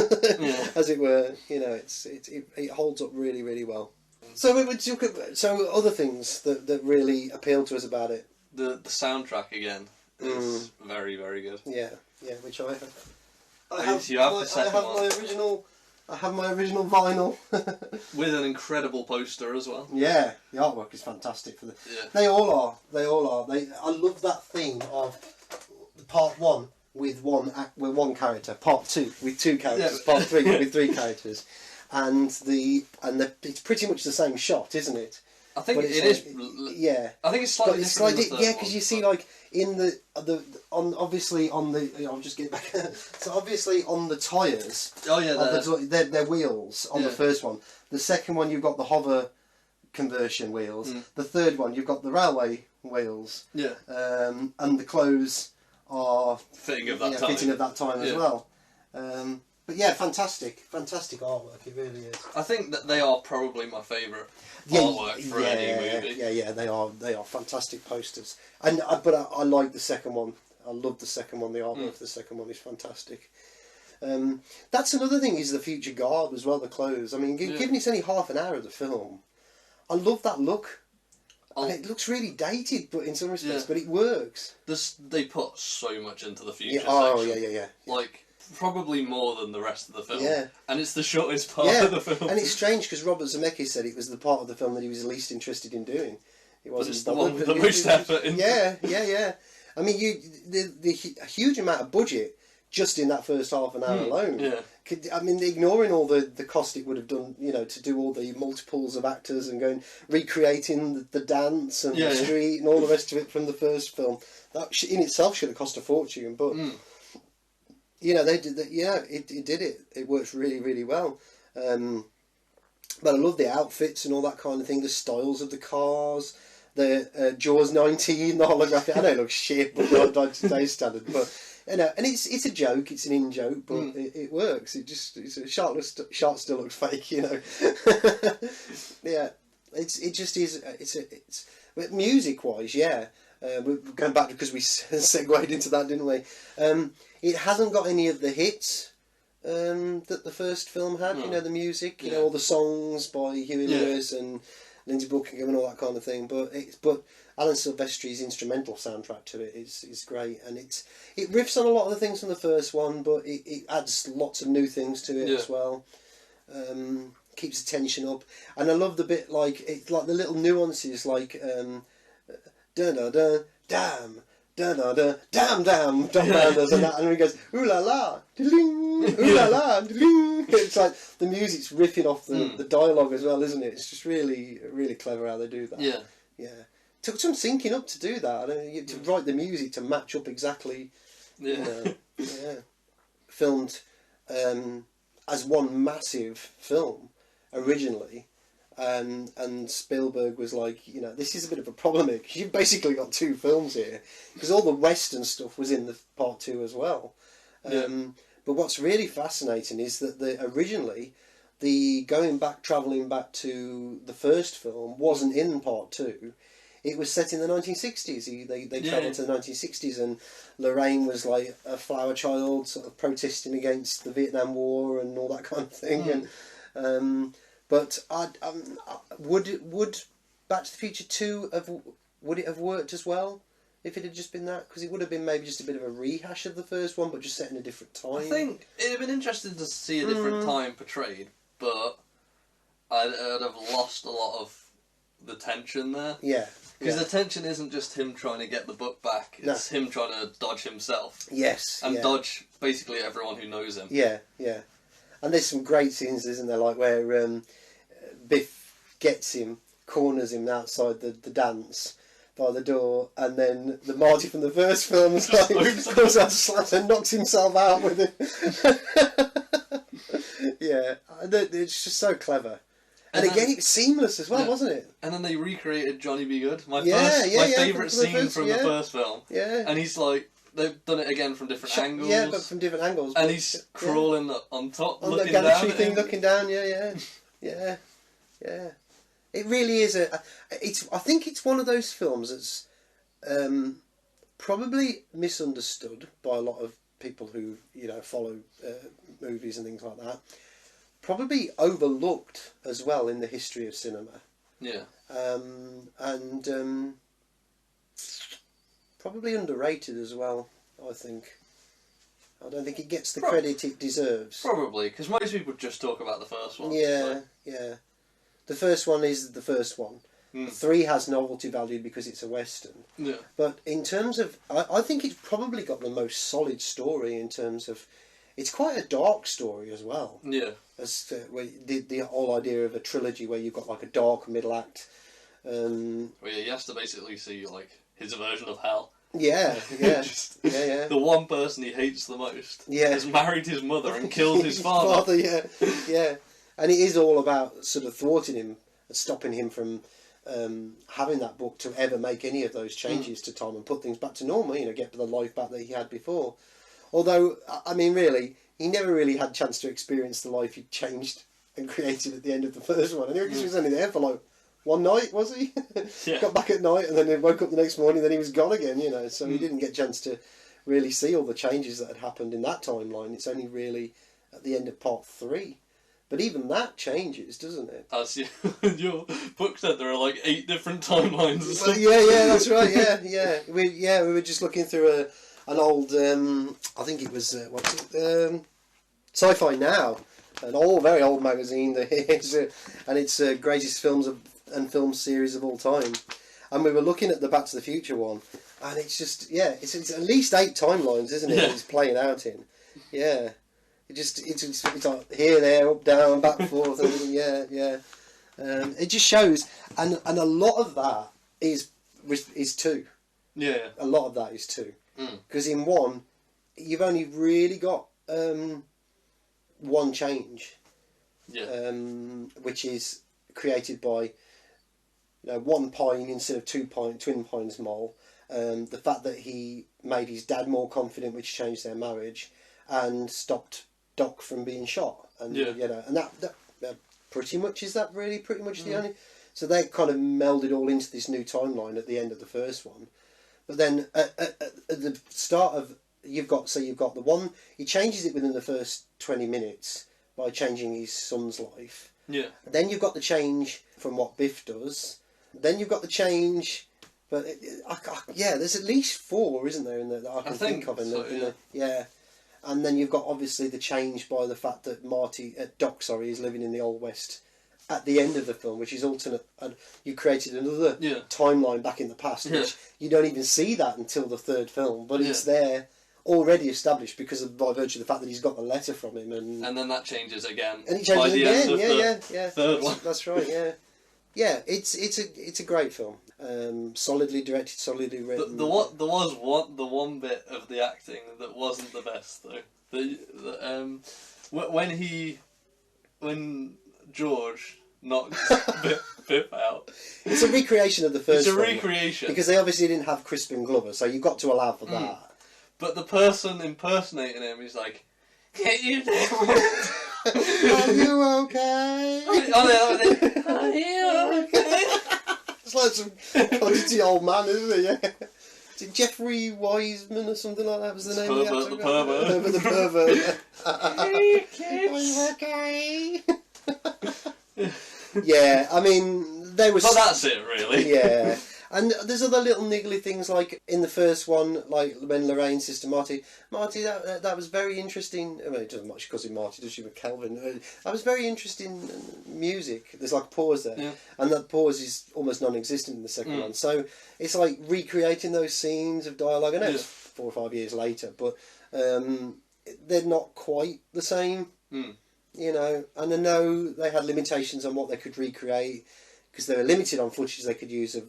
as it were. It holds up really, really well. So we would look at other things that really appeal to us about it. The soundtrack again is very, very good. Yeah, which I have my original vinyl with an incredible poster as well. Yeah, the artwork is fantastic for They all are. I love that theme of part 1 with one character, part 2 with 2 characters, part 3 with 3 characters, and it's pretty much the same shot, isn't it? I think it is. Yeah. I think it's slightly different. Because you see, like in obviously on the. I'll just get back. So obviously on the tyres. Oh yeah, their wheels on the first one. The second one you've got the hover conversion wheels. The third one you've got the railway wheels. Yeah. And the clothes are fitting of that time as well. But yeah, fantastic artwork. It really is. I think that they are probably my favourite artwork for any movie. Yeah, they are fantastic posters. But I like the second one. I love the second one. The artwork for the second one is fantastic. That's another thing, is the future garb as well. The clothes. I mean, given it's only half an hour of the film, I love that look. And it looks really dated, but in some respects, but it works. They put so much into the future. Yeah. Like. Probably more than the rest of the film. Yeah. And it's the shortest part of the film. And it's strange because Robert Zemeckis said it was the part of the film that he was least interested in doing. It wasn't. But it's the one with the most effort in. Yeah. I mean, the huge amount of budget just in that first half an hour alone. Yeah. I mean, ignoring all the cost it would have done, to do all the multiples of actors and recreating the dance and the street and all the rest of it from the first film. That in itself should have cost a fortune, but. They did that. Yeah, it did it. It works really, really well. But I love the outfits and all that kind of thing. The styles of the cars, the Jaws 19, the holographic. I know it looks shit, but by today's standard. But and it's a joke. It's an in joke, but it works. Shark still looks fake. Yeah, it just is. But music wise, yeah. We're going back because we segued into that, didn't we? It hasn't got any of the hits that the first film had. The music, all the songs by Huey Lewis and Lindsey Buckingham and all that kind of thing. But Alan Silvestri's instrumental soundtrack to it is great, and it riffs on a lot of the things from the first one, but it adds lots of new things to it as well. Keeps the tension up, and I love the bit it's like the little nuances like. Da da da, damn, da da da, damn, John Landers and that, and he goes ooh la la, ding, ooh la la, ding. It's like the music's riffing off the dialogue as well, isn't it? It's just really, really clever how they do that. Yeah. Took some syncing up to do that. To write the music to match up exactly. Filmed as one massive film originally. And Spielberg was like, this is a bit of a problem here, because you've basically got 2 films here, because all the Western stuff was in the part 2 as well. But what's really fascinating is that originally, travelling back to the first film wasn't in part 2. It was set in the 1960s. They travelled to the 1960s, and Lorraine was like a flower child, sort of protesting against the Vietnam War and all that kind of thing, But would Back to the Future 2 would it have worked as well if it had just been that? Because it would have been maybe just a bit of a rehash of the first one, but just set in a different time. I think it'd have been interesting to see a different time portrayed, but I'd have lost a lot of the tension there. Yeah. Because the tension isn't just him trying to get the book back, it's him trying to dodge himself. Yes. And dodge basically everyone who knows him. Yeah, yeah. And there's some great scenes, isn't there, like where Biff gets him, corners him outside the dance by the door, and then the Marty from the first film is like, comes out, slaps and knocks himself out with it. Yeah, it's just so clever. And again, it was seamless as well, wasn't it? And then they recreated Johnny Be Good, my favourite scene from the first film. Yeah. And he's like, they've done it again from different angles. Yeah, but from different angles. And he's crawling on top, on looking the down. Galaxy thing, looking down. Yeah. It really is I think it's one of those films that's probably misunderstood by a lot of people who follow movies and things like that. Probably overlooked as well in the history of cinema. Yeah. And probably underrated as well, I think. I don't think it gets the credit it deserves. Probably, because most people just talk about the first one. Yeah. The first one is the first one. 3 has novelty value because it's a Western. Yeah. But in terms of... I think it's probably got the most solid story in terms of... It's quite a dark story as well. Yeah. As the whole idea of a trilogy where you've got like a dark middle act. Well, yeah, he has to basically see like his version of hell. Yeah. The one person he hates the most has married his mother and killed his father. Yeah. And it is all about sort of thwarting him and stopping him from having that book to ever make any of those changes to Tom and put things back to normal, get the life back that he had before. Although, I mean, really, he never really had a chance to experience the life he changed and created at the end of the first one. And he was only there for like one night, was he? Yeah. Got back at night and then he woke up the next morning, then he was gone again, So he didn't get a chance to really see all the changes that had happened in that timeline. It's only really at the end of part 3. But even that changes, doesn't it? As your book said, there are like 8 different timelines. Or something. Yeah, that's right. Yeah. We were just looking through an old, I think it was Sci-Fi Now, an very old magazine. And it's greatest films and film series of all time. And we were looking at the Back to the Future one, and it's just it's at least 8 timelines, isn't it? Yeah. It's playing out in. Yeah. It's like here, there, up, down, back, forth, and it just shows, and a lot of that is 2. Yeah. A lot of that is 2, because in 1, you've only really got one change, which is created by 1 pine instead of 2 twin pines mole. The fact that he made his dad more confident, which changed their marriage, and stopped Doc from being shot, and and that pretty much is that really pretty much the only. So they kind of melded all into this new timeline at the end of the first one, but then at the start of you've got the one he changes it within the first 20 minutes by changing his son's life. Yeah. Then you've got the change from what Biff does. Then you've got the change, but there's at least 4, isn't there, that I can think of And then you've got obviously the change by the fact that Doc is living in the Old West at the end of the film, which is alternate. And you created another timeline back in the past, which you don't even see that until the 3rd film, but it's there already established by virtue of the fact that he's got the letter from him, and then that changes again. And it changes by the again. End of the 3rd one. That's right. Yeah. It's a great film. Solidly directed, solidly written. There was one bit of the acting that wasn't the best though. When George knocks Biff out. It's a recreation of the first. It's a recreation because they obviously didn't have Crispin Glover, so you've got to allow for that. But the person impersonating him is like, "Get you down." Are you okay? Are you okay? It's like some quantity old man, isn't it? Yeah. Is it Jeffrey Wiseman or something like that was the name of the actor? The pervert. The pervert. Hey, kids. Are you okay? Yeah, I mean, they were... But that's it, really. Yeah. And there's other little niggly things, like in the first one, like when Lorraine says to Marty, that was very interesting. I mean, it doesn't much because in Marty, does she, with Calvin? That was very interesting music. There's like a pause there. Yeah. And that pause is almost non-existent in the second one. So it's like recreating those scenes of dialogue. I know it's 4 or 5 years later, but they're not quite the same. You know, and I know they had limitations on what they could recreate, because they were limited on footage they could use of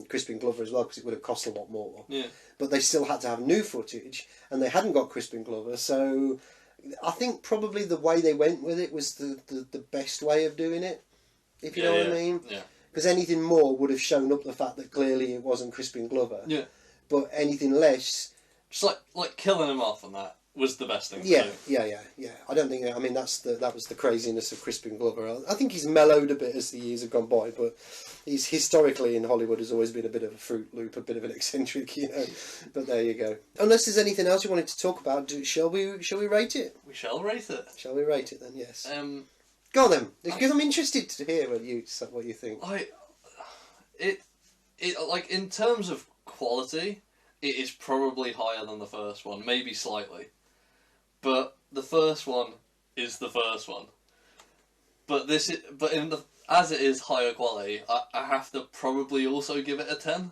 Crispin Glover as well, because it would have cost a lot more. Yeah. But they still had to have new footage, and they hadn't got Crispin Glover, so I think probably the way they went with it was the best way of doing it, if you know what I mean. Yeah. Because anything more would have shown up the fact that clearly it wasn't Crispin Glover. Yeah. But anything less... Just like killing him off on that was the best thing to Yeah, do. yeah. I don't think... I mean, that was the craziness of Crispin Glover. I think he's mellowed a bit as the years have gone by, but he's historically in Hollywood has always been a bit of a Fruit Loop, a bit of an eccentric, you know. But there you go. Unless there's anything else you wanted to talk about, shall we rate it? We shall rate it. Shall we rate it then? Yes. Go on then, because I'm interested to hear what you think. It like in terms of quality, it is probably higher than the first one, maybe slightly. But the first one is the first one. But as it is higher quality, I have to probably also give it a 10,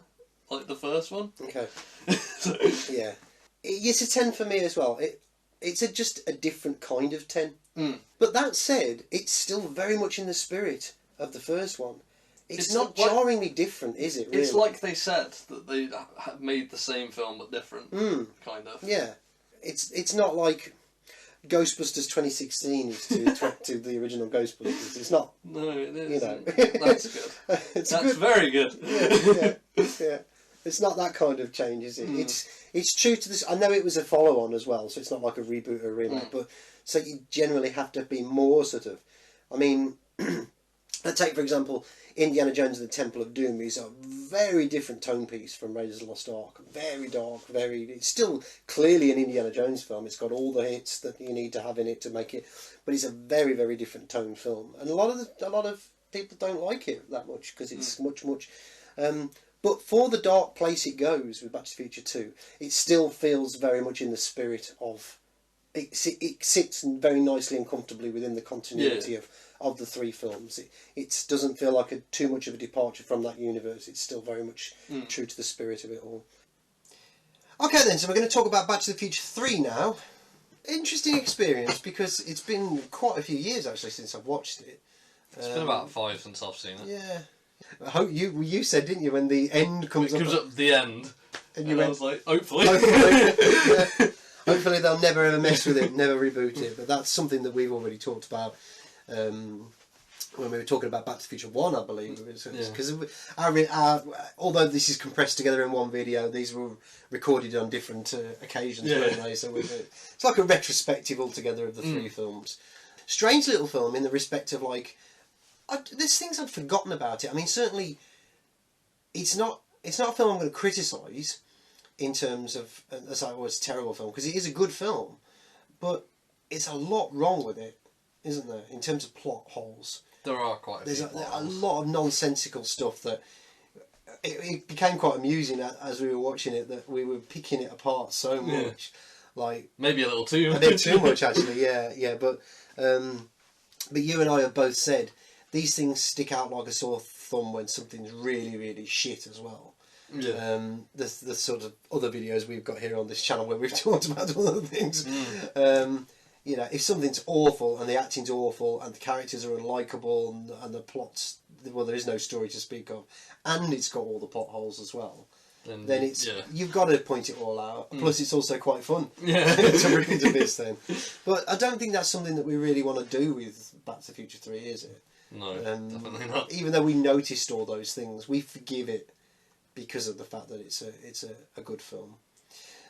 like the first one. Okay. Yeah, it's a 10 for me as well. It's just a different kind of 10. But that said, it's still very much in the spirit of the first one. It's not jarringly different, is it, really? It's like they said that they made the same film but different, kind of. Yeah. It's not like Ghostbusters 2016 is to the original Ghostbusters. It's not... No, it is. You know. That's good. That's very good. Yeah. It's not that kind of change, is it? It's true to this... I know it was a follow-on as well, so it's not like a reboot or a remake, but so you generally have to be more sort of... I mean, let's take, for example, Indiana Jones and the Temple of Doom is a very different tone piece from Raiders of the Lost Ark. Very dark, it's still clearly an Indiana Jones film. It's got all the hits that you need to have in it to make it, but it's a very, very different tone film. And a lot of people don't like it that much because it's much. But for the dark place it goes with Back to the Future 2, it still feels very much in the spirit of... It sits very nicely and comfortably within the continuity of the three films. It doesn't feel like too much of a departure from that universe. It's still very much true to the spirit of it all. Okay then, so we're going to talk about Back to the Future 3 now. Interesting experience, because it's been quite a few years actually since I've watched it. It's been about 5 since I've seen it. Yeah. I hope you said, didn't you, when the end comes up... It comes up the end. And I was like, hopefully. Yeah. Hopefully they'll never ever mess with it, never reboot it. But that's something that we've already talked about when we were talking about Back to the Future 1, I believe. Because although this is compressed together in one video, these were recorded on different occasions, weren't they? So it's like a retrospective altogether of the three films. Strange little film in the respect of, like... there's things I'd forgotten about it. I mean, certainly, it's not a film I'm going to criticise in terms of, as I was, a terrible film, because it is a good film, but it's a lot wrong with it, isn't there, in terms of plot holes. There are quite a few There's a lot of nonsensical stuff that... It became quite amusing as we were watching it, that we were picking it apart so much. Like maybe a little too much. A bit too much, actually, yeah. But you and I have both said, these things stick out like a sore thumb when something's really, really shit as well. Yeah. The sort of other videos we've got here on this channel where we've talked about other things. You know, if something's awful and the acting's awful and the characters are unlikable and the plot's... Well, there is no story to speak of, and it's got all the plot holes as well, then it's... You've got to point it all out. Plus, it's also quite fun to read the bits then. But I don't think that's something that we really want to do with Back to the Future 3, is it? No, definitely not. Even though we noticed all those things, we forgive it because of the fact that it's a good film.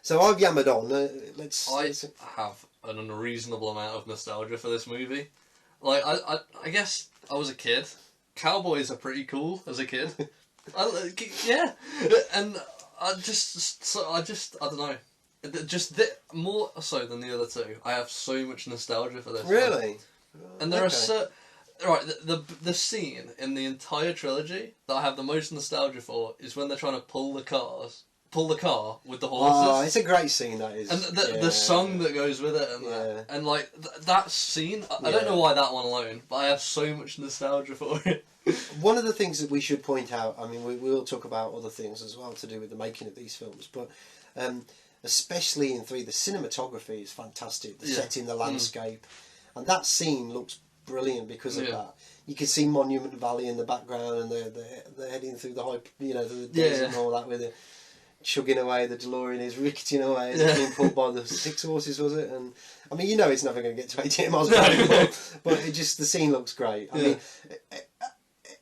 So I've yammered on. I have an unreasonable amount of nostalgia for this movie. Like I guess I was a kid. Cowboys are pretty cool as a kid. Yeah, and I don't know. More so than the other two. I have so much nostalgia for this. Really? And there are Right, the scene in the entire trilogy that I have the most nostalgia for is when they're trying to pull the car with the horses. Oh, it's a great scene, that is. And the song that goes with it, and like that scene, I don't know why that one alone, but I have so much nostalgia for it. One of the things that we should point out, I mean, we will talk about other things as well to do with the making of these films, but especially in 3, the cinematography is fantastic. The setting, the landscape, and that scene looks brilliant because of that. You can see Monument Valley in the background, and they're heading through the high, the desert and all that with it. Chugging away, the DeLorean is ricketing away, being pulled by the 6 horses, was it? And I mean, it's never going to get to 88 miles per hour, but the scene looks great. I mean,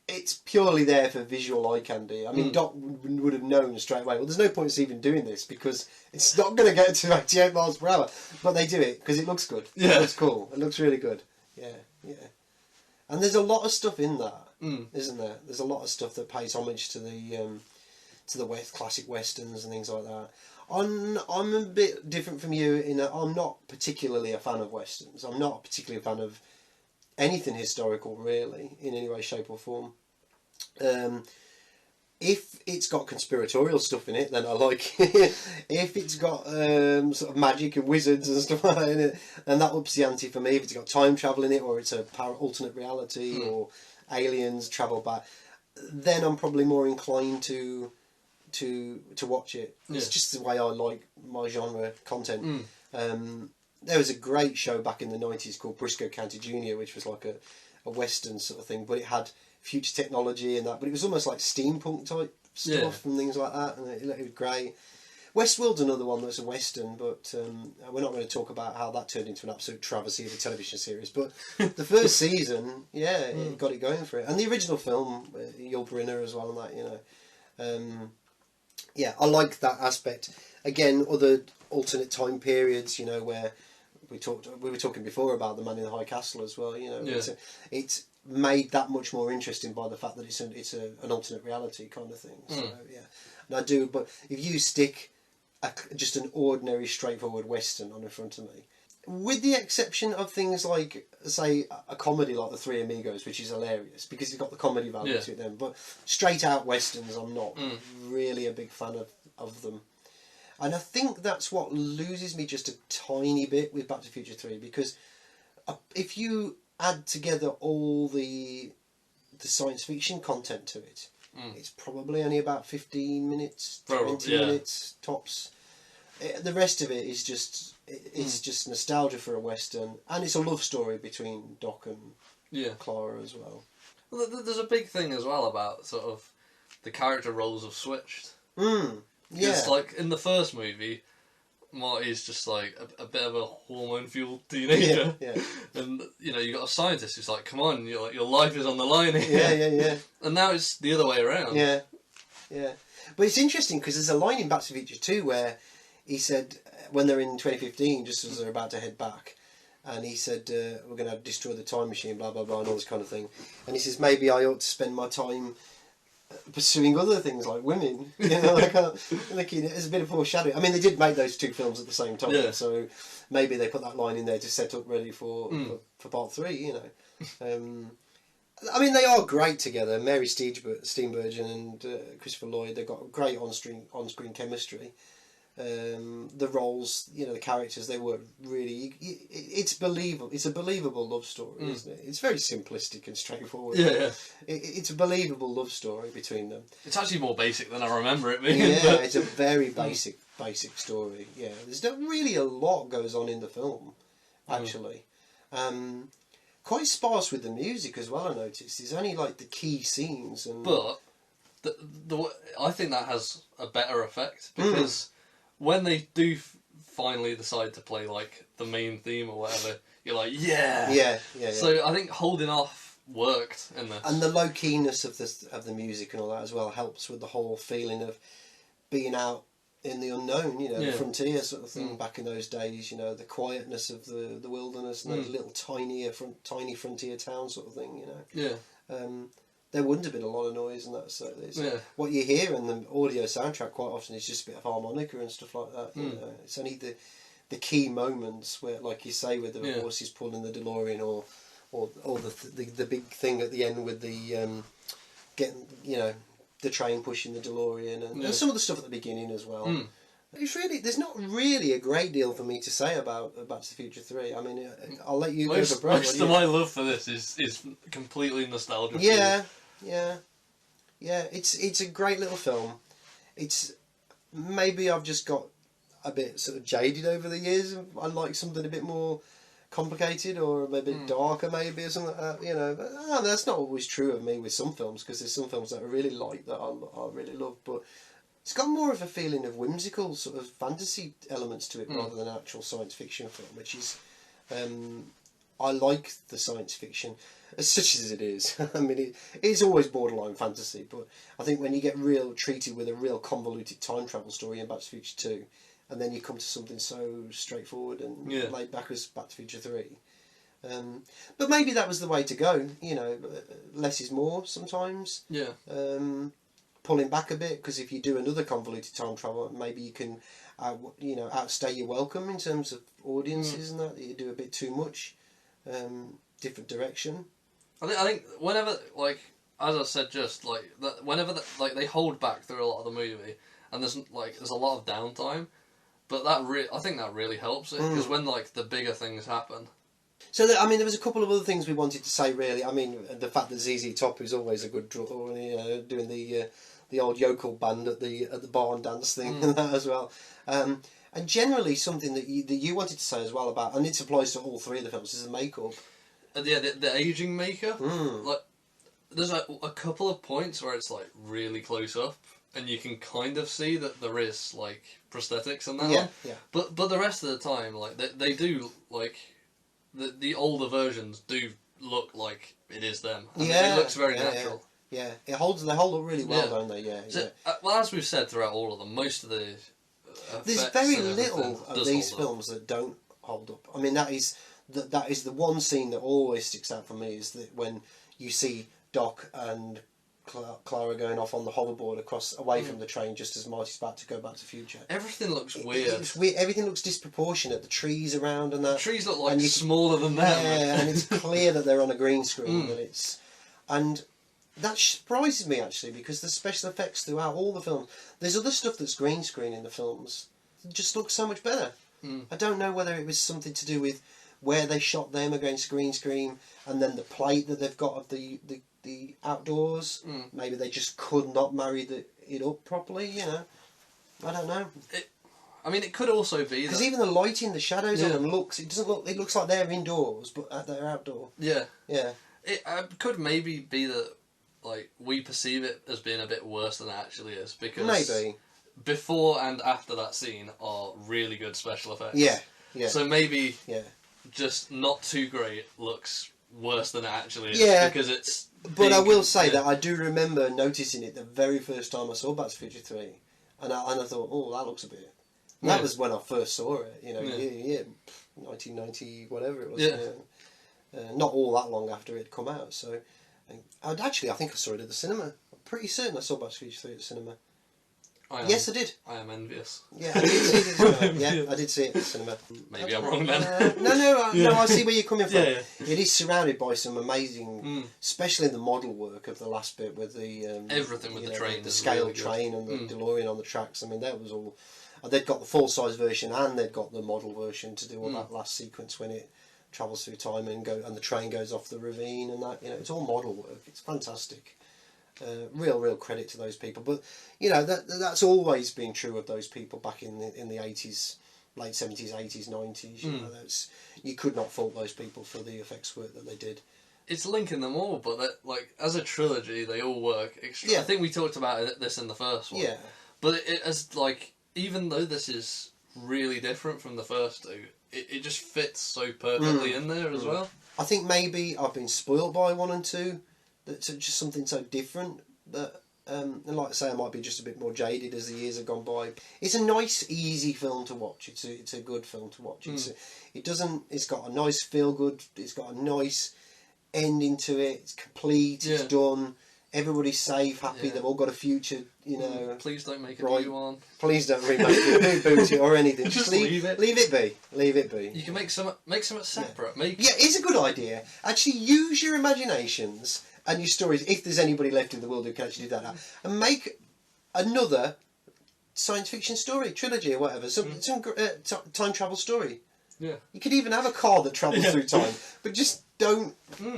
it's purely there for visual eye candy. I mean, Doc would have known straight away. Well, there's no point in even doing this because it's not going to get to 88 miles per hour. But they do it because it looks good. It looks cool. It looks really good. Yeah. And there's a lot of stuff in that, isn't there? There's a lot of stuff that pays homage to the classic westerns and things like that. I'm a bit different from you in that I'm not particularly a fan of westerns. I'm not particularly a fan of anything historical, really, in any way, shape or form. If it's got conspiratorial stuff in it, then I like it. If it's got sort of magic and wizards and stuff like that in it, then that ups the ante for me. If it's got time travel in it, or it's a alternate reality, or aliens travel back, then I'm probably more inclined to watch it. It's just the way I like my genre content. There was a great show back in the 90s called Briscoe County Jr., which was like a western sort of thing, but it had future technology and that, but it was almost like steampunk type stuff and things like that, and it was great. Westworld's another one that's a western, but we're not going to talk about how that turned into an absolute travesty of a television series, but the first season, it got it going for it. And the original film, Yul Brynner as well, and that, I like that aspect. Again, other alternate time periods, where we were talking before about the Man in the High Castle as well. It's made that much more interesting by the fact that it's an alternate reality kind of thing. So and I do. But if you stick just an ordinary, straightforward western on in front of me, with the exception of things like, say, a comedy like The Three Amigos, which is hilarious because it's got the comedy value to it then, but straight out westerns, I'm not really a big fan of them. And I think that's what loses me just a tiny bit with Back to the Future 3, because if you add together all the science fiction content to it, it's probably only about 15 minutes, 20 minutes tops. The rest of it is just just nostalgia for a western, and it's a love story between Doc and Clara as well. Well, there's a big thing as well about sort of the character roles have switched. Because like in the first movie, Marty's just like a bit of a hormone-fueled teenager, and you got a scientist who's like, "Come on, your life is on the line here." And now it's the other way around. But it's interesting because there's a line in Back to the Future 2 where he said, when they're in 2015, just as they're about to head back, and he said, "We're going to destroy the time machine, blah blah blah," and all this kind of thing. And he says, "Maybe I ought to spend my time pursuing other things like women." There's a bit of foreshadowing. I mean, they did make those 2 films at the same time, so maybe they put that line in there to set up ready for part 3. I mean, they are great together. Mary Steenburgen and Christopher Lloyd, they've got great on-screen chemistry. The roles, the characters, they work really. It's believable. It's a believable love story, isn't it? It's very simplistic and straightforward. It's a believable love story between them. It's actually more basic than I remember it being. It's a very basic story. There's not really a lot goes on in the film, actually. Quite sparse with the music as well. I noticed there's only like the key scenes, but I think that has a better effect because when they do finally decide to play like the main theme or whatever, you're like, yeah. So I think holding off worked in this, and the low keyness of the music and all that as well helps with the whole feeling of being out in the unknown, the frontier sort of thing back in those days, the quietness of the wilderness and those little tiny frontier towns sort of thing, there wouldn't have been a lot of noise and that, so what you hear in the audio soundtrack quite often is just a bit of harmonica and stuff like that. It's only the key moments where, like you say, with the horses pulling the DeLorean or or the big thing at the end with the getting, the train pushing the DeLorean and some of the stuff at the beginning as well. There's not really a great deal for me to say about Back to the Future 3. I mean, I'll let you go for broke. Most of my love for this is completely nostalgia. Yeah. It's a great little film. It's maybe I've just got a bit sort of jaded over the years. I like something a bit more complicated or a bit darker, maybe, or something like that. But that's not always true of me with some films, because there's some films that I really like that I really love, but it's got more of a feeling of whimsical sort of fantasy elements to it rather than actual science fiction film, which is I like the science fiction as such as it is. I mean, it is always borderline fantasy, but I think when you get treated with a real convoluted time travel story in Back to the Future 2, and then you come to something so straightforward and laid back as Back to the Future 3. But maybe that was the way to go, less is more sometimes. Yeah. Pulling back a bit, because if you do another convoluted time travel, maybe you can, outstay your welcome in terms of audiences and that you do a bit too much, different direction. I think whenever, like, as I said, just like that, whenever they hold back through a lot of the movie, and there's a lot of downtime, but I think that really helps it, because when the bigger things happen. So there was a couple of other things we wanted to say. Really, I mean, the fact that ZZ Top is always a good draw, doing the old yokel band at the barn dance thing and that as well. And generally something that you wanted to say as well about, and it applies to all three of the films, is the makeup. The aging makeup. Like, there's a couple of points where it's really close up, and you can kind of see that there is prosthetics and that one. Yeah. But the rest of the time, they do the older versions do look like it is them. It looks very natural. Yeah, they hold up really well, don't they? Yeah. So, well, as we've said throughout all of them, most of the there's very little of these films that don't hold up. I mean, that is the one scene that always sticks out for me, is that when you see Doc and Clara going off on the hoverboard away from the train just as Marty's about to go back to the future. Everything looks weird. It's weird. Everything looks disproportionate. The trees around and that. The trees look smaller than them. Yeah, and it's clear that they're on a green screen, and that surprises me actually, because the special effects throughout all the films. There's other stuff that's green screen in the films. It just looks so much better. I don't know whether it was something to do with where they shot them against green screen, and then the plate that they've got of the outdoors. Maybe they just could not marry it up properly. I don't know. It could also be because even the lighting, the shadows on them it looks like they're indoors, but they're outdoor. Yeah. Yeah. It could maybe be that we perceive it as being a bit worse than it actually is, because maybe before and after that scene are really good special effects. Yeah. So maybe just not too great looks worse than it actually is. Yeah. Because it's. But I will say that I do remember noticing it the very first time I saw Back to the Future 3, and I thought, oh, that looks a bit. And that was when I first saw it. 1990, whatever it was. Yeah. Not all that long after it had come out. So, I think I saw it at the cinema. I'm pretty certain I saw Back to the Future 3 at the cinema. Yes, I did. I am envious. Yeah, I did see it at the cinema. Yeah, I did see it at the cinema. Maybe I'm wrong then. No, I see where you're coming from. Yeah. It is surrounded by some amazing, especially the model work of the last bit with the... everything with the train. The scale really train and the DeLorean on the tracks. I mean, that was all... They'd got the full-size version and they'd got the model version to do all that last sequence when it travels through time and the train goes off the ravine and that. It's all model work. It's fantastic. Real credit to those people, but that's always been true of those people back in the 80s, late 70s, 80s, 90s. You could not fault those people for the effects work that they did. It's linking them all, but as a trilogy, they all work. I think we talked about this in the first one. Yeah, but even though this is really different from the first two, it just fits so perfectly in there as well. I think maybe I've been spoilt by 1 and 2. That's just something so different that, and like I say, I might be just a bit more jaded as the years have gone by. It's a nice, easy film to watch. It's a good film to watch. It's got a nice feel good. It's got a nice ending to it. It's complete. It's done. everybody's safe, happy, they've all got a future, you know. Please don't make a right. new one. Please don't remake it, reboot it or anything. Just leave it. Leave it be. Leave it be. You can make some separate. Yeah, it's a good idea. Actually, use your imaginations and your stories, if there's anybody left in the world who can actually do that, and make another science fiction story, trilogy or whatever, some time travel story. Yeah. You could even have a car that travels through time, but just don't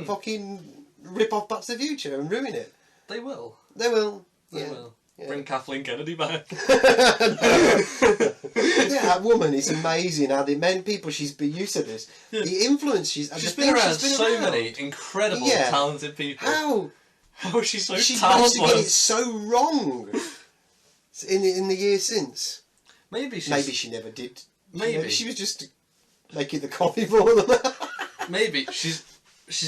fucking rip off Back to the Future and ruin it. They will. They will. They will. Yeah. Bring Kathleen Kennedy back. That woman is amazing. How the many people she's been used to this. Yeah. The influence she's been around so many incredible, talented people. How is she so talented? She's managed to get it so wrong in the years since. Maybe she never did. Maybe she was just making the coffee for them. Maybe she's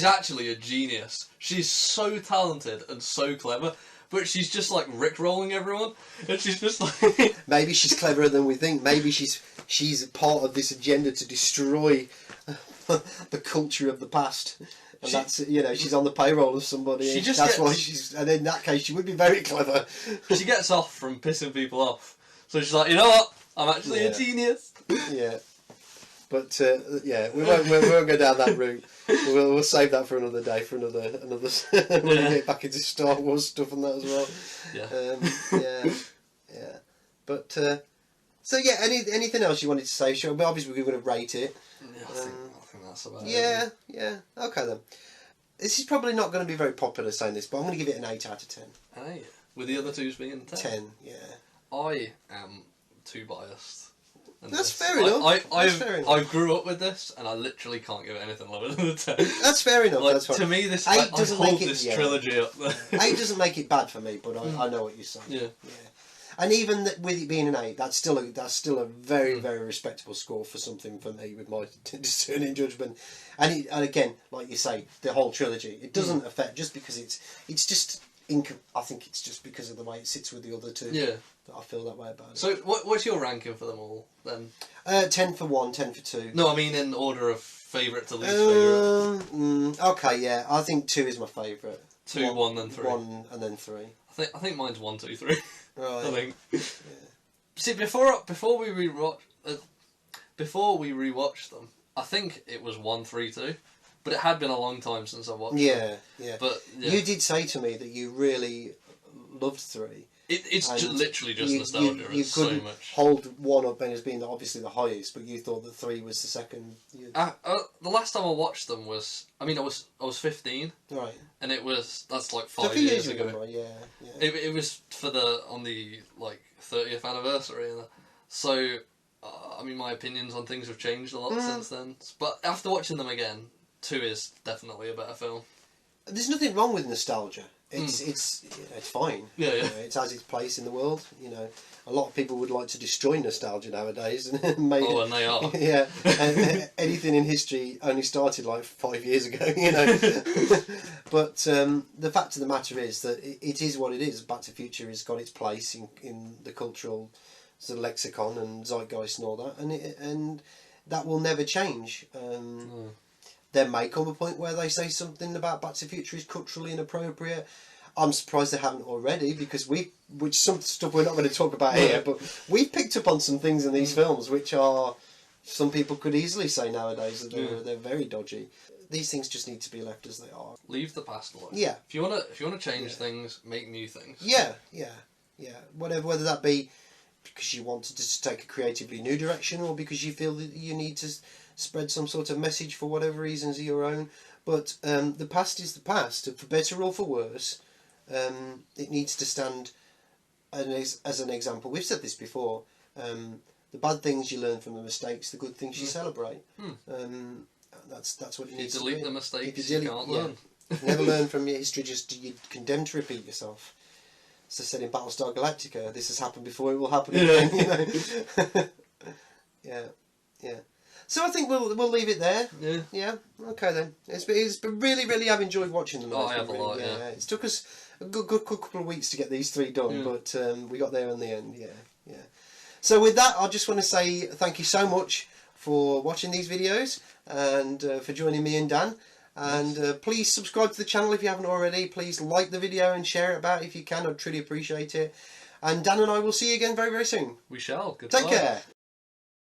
actually a genius. She's so talented and so clever. But she's just like rickrolling everyone, and she's just like. Maybe she's cleverer than we think. Maybe she's part of this agenda to destroy the culture of the past, and that's she's on the payroll of somebody. Why she's. And in that case, she would be very clever. She gets off from pissing people off, so she's like, you know what? I'm actually a genius. Yeah. But we won't go down that route. We'll save that for another day, for another when we get back into Star Wars stuff and that as well. Yeah. But anything else you wanted to say? Sure. But obviously we're going to rate it. Yeah, I think that's about it. Yeah. Okay then. This is probably not going to be very popular saying this, but I'm going to give it an 8 out of 10. 8, with the other twos being 10. 10. Yeah. I am too biased. That's fair enough. I grew up with this, and I literally can't give it anything lower than a 10. That's fair enough. Like, that's fine. To me, this I hold this trilogy up there. 8 doesn't make it bad for me, but I know what you're saying. Yeah. And even with it being an 8, that's still a very very respectable score for something for me with my discerning judgment. And again, like you say, the whole trilogy, it doesn't affect just because it's just. I think it's just because of the way it sits with the other two. Yeah. That I feel that way about it. So, what's your ranking for them all then? 10 for 1, 10 for 2. No, I mean in order of favourite to least favourite. Okay, yeah. I think 2 is my favourite. 2, 1, then 3. 1 and then 3. I think mine's 1, 2, 3. Right. I think. Yeah. See, before we rewatched them, I think it was 1, 3, 2. But it had been a long time since I watched them. Yeah. But you did say to me that you really loved 3. It's literally just nostalgia. You it's couldn't so much. hold 1 up as being obviously the highest, but you thought that 3 was the second. The last time I watched them was I was 15. Right. And that's like 5 years years ago. Remember, yeah. It was on the 30th anniversary, and so my opinions on things have changed a lot since then. But after watching them again, 2 is definitely a better film. There's nothing wrong with nostalgia. It's fine. Yeah. It has its place in the world. A lot of people would like to destroy nostalgia nowadays, and and they are. Yeah, and anything in history only started like 5 years ago. But the fact of the matter is that it is what it is. Back to the Future has got its place in the cultural sort of lexicon and zeitgeist and all that, and that will never change. There may come a point where they say something about Back to the Future is culturally inappropriate. I'm surprised they haven't already, because which some stuff we're not going to talk about here, but we've picked up on some things in these films which are, some people could easily say nowadays that they're very dodgy. These things just need to be left as they are. Leave the past alone. Yeah. If you wanna change things, make new things. Yeah. Whether that be because you want to just take a creatively new direction, or because you feel that you need to spread some sort of message for whatever reasons of your own. But the past is the past, for better or for worse. It needs to stand as an example. We've said this before. The bad things you learn from the mistakes, the good things you celebrate. That's what it needs to be. If you delete the mistakes, you can't learn. Never learn from your history, just you're condemned to repeat yourself. As I said in Battlestar Galactica, this has happened before, it will happen again. Yeah. So I think we'll leave it there. Yeah. Okay then. It's been really I've enjoyed watching them. I have a lot. Yeah. It took us a good couple of weeks to get these 3 done, but we got there in the end. Yeah. So with that, I just want to say thank you so much for watching these videos and for joining me and Dan. And please subscribe to the channel if you haven't already. Please like the video and share it about if you can. I'd truly appreciate it. And Dan and I will see you again very, very soon. We shall. Goodbye. Take care.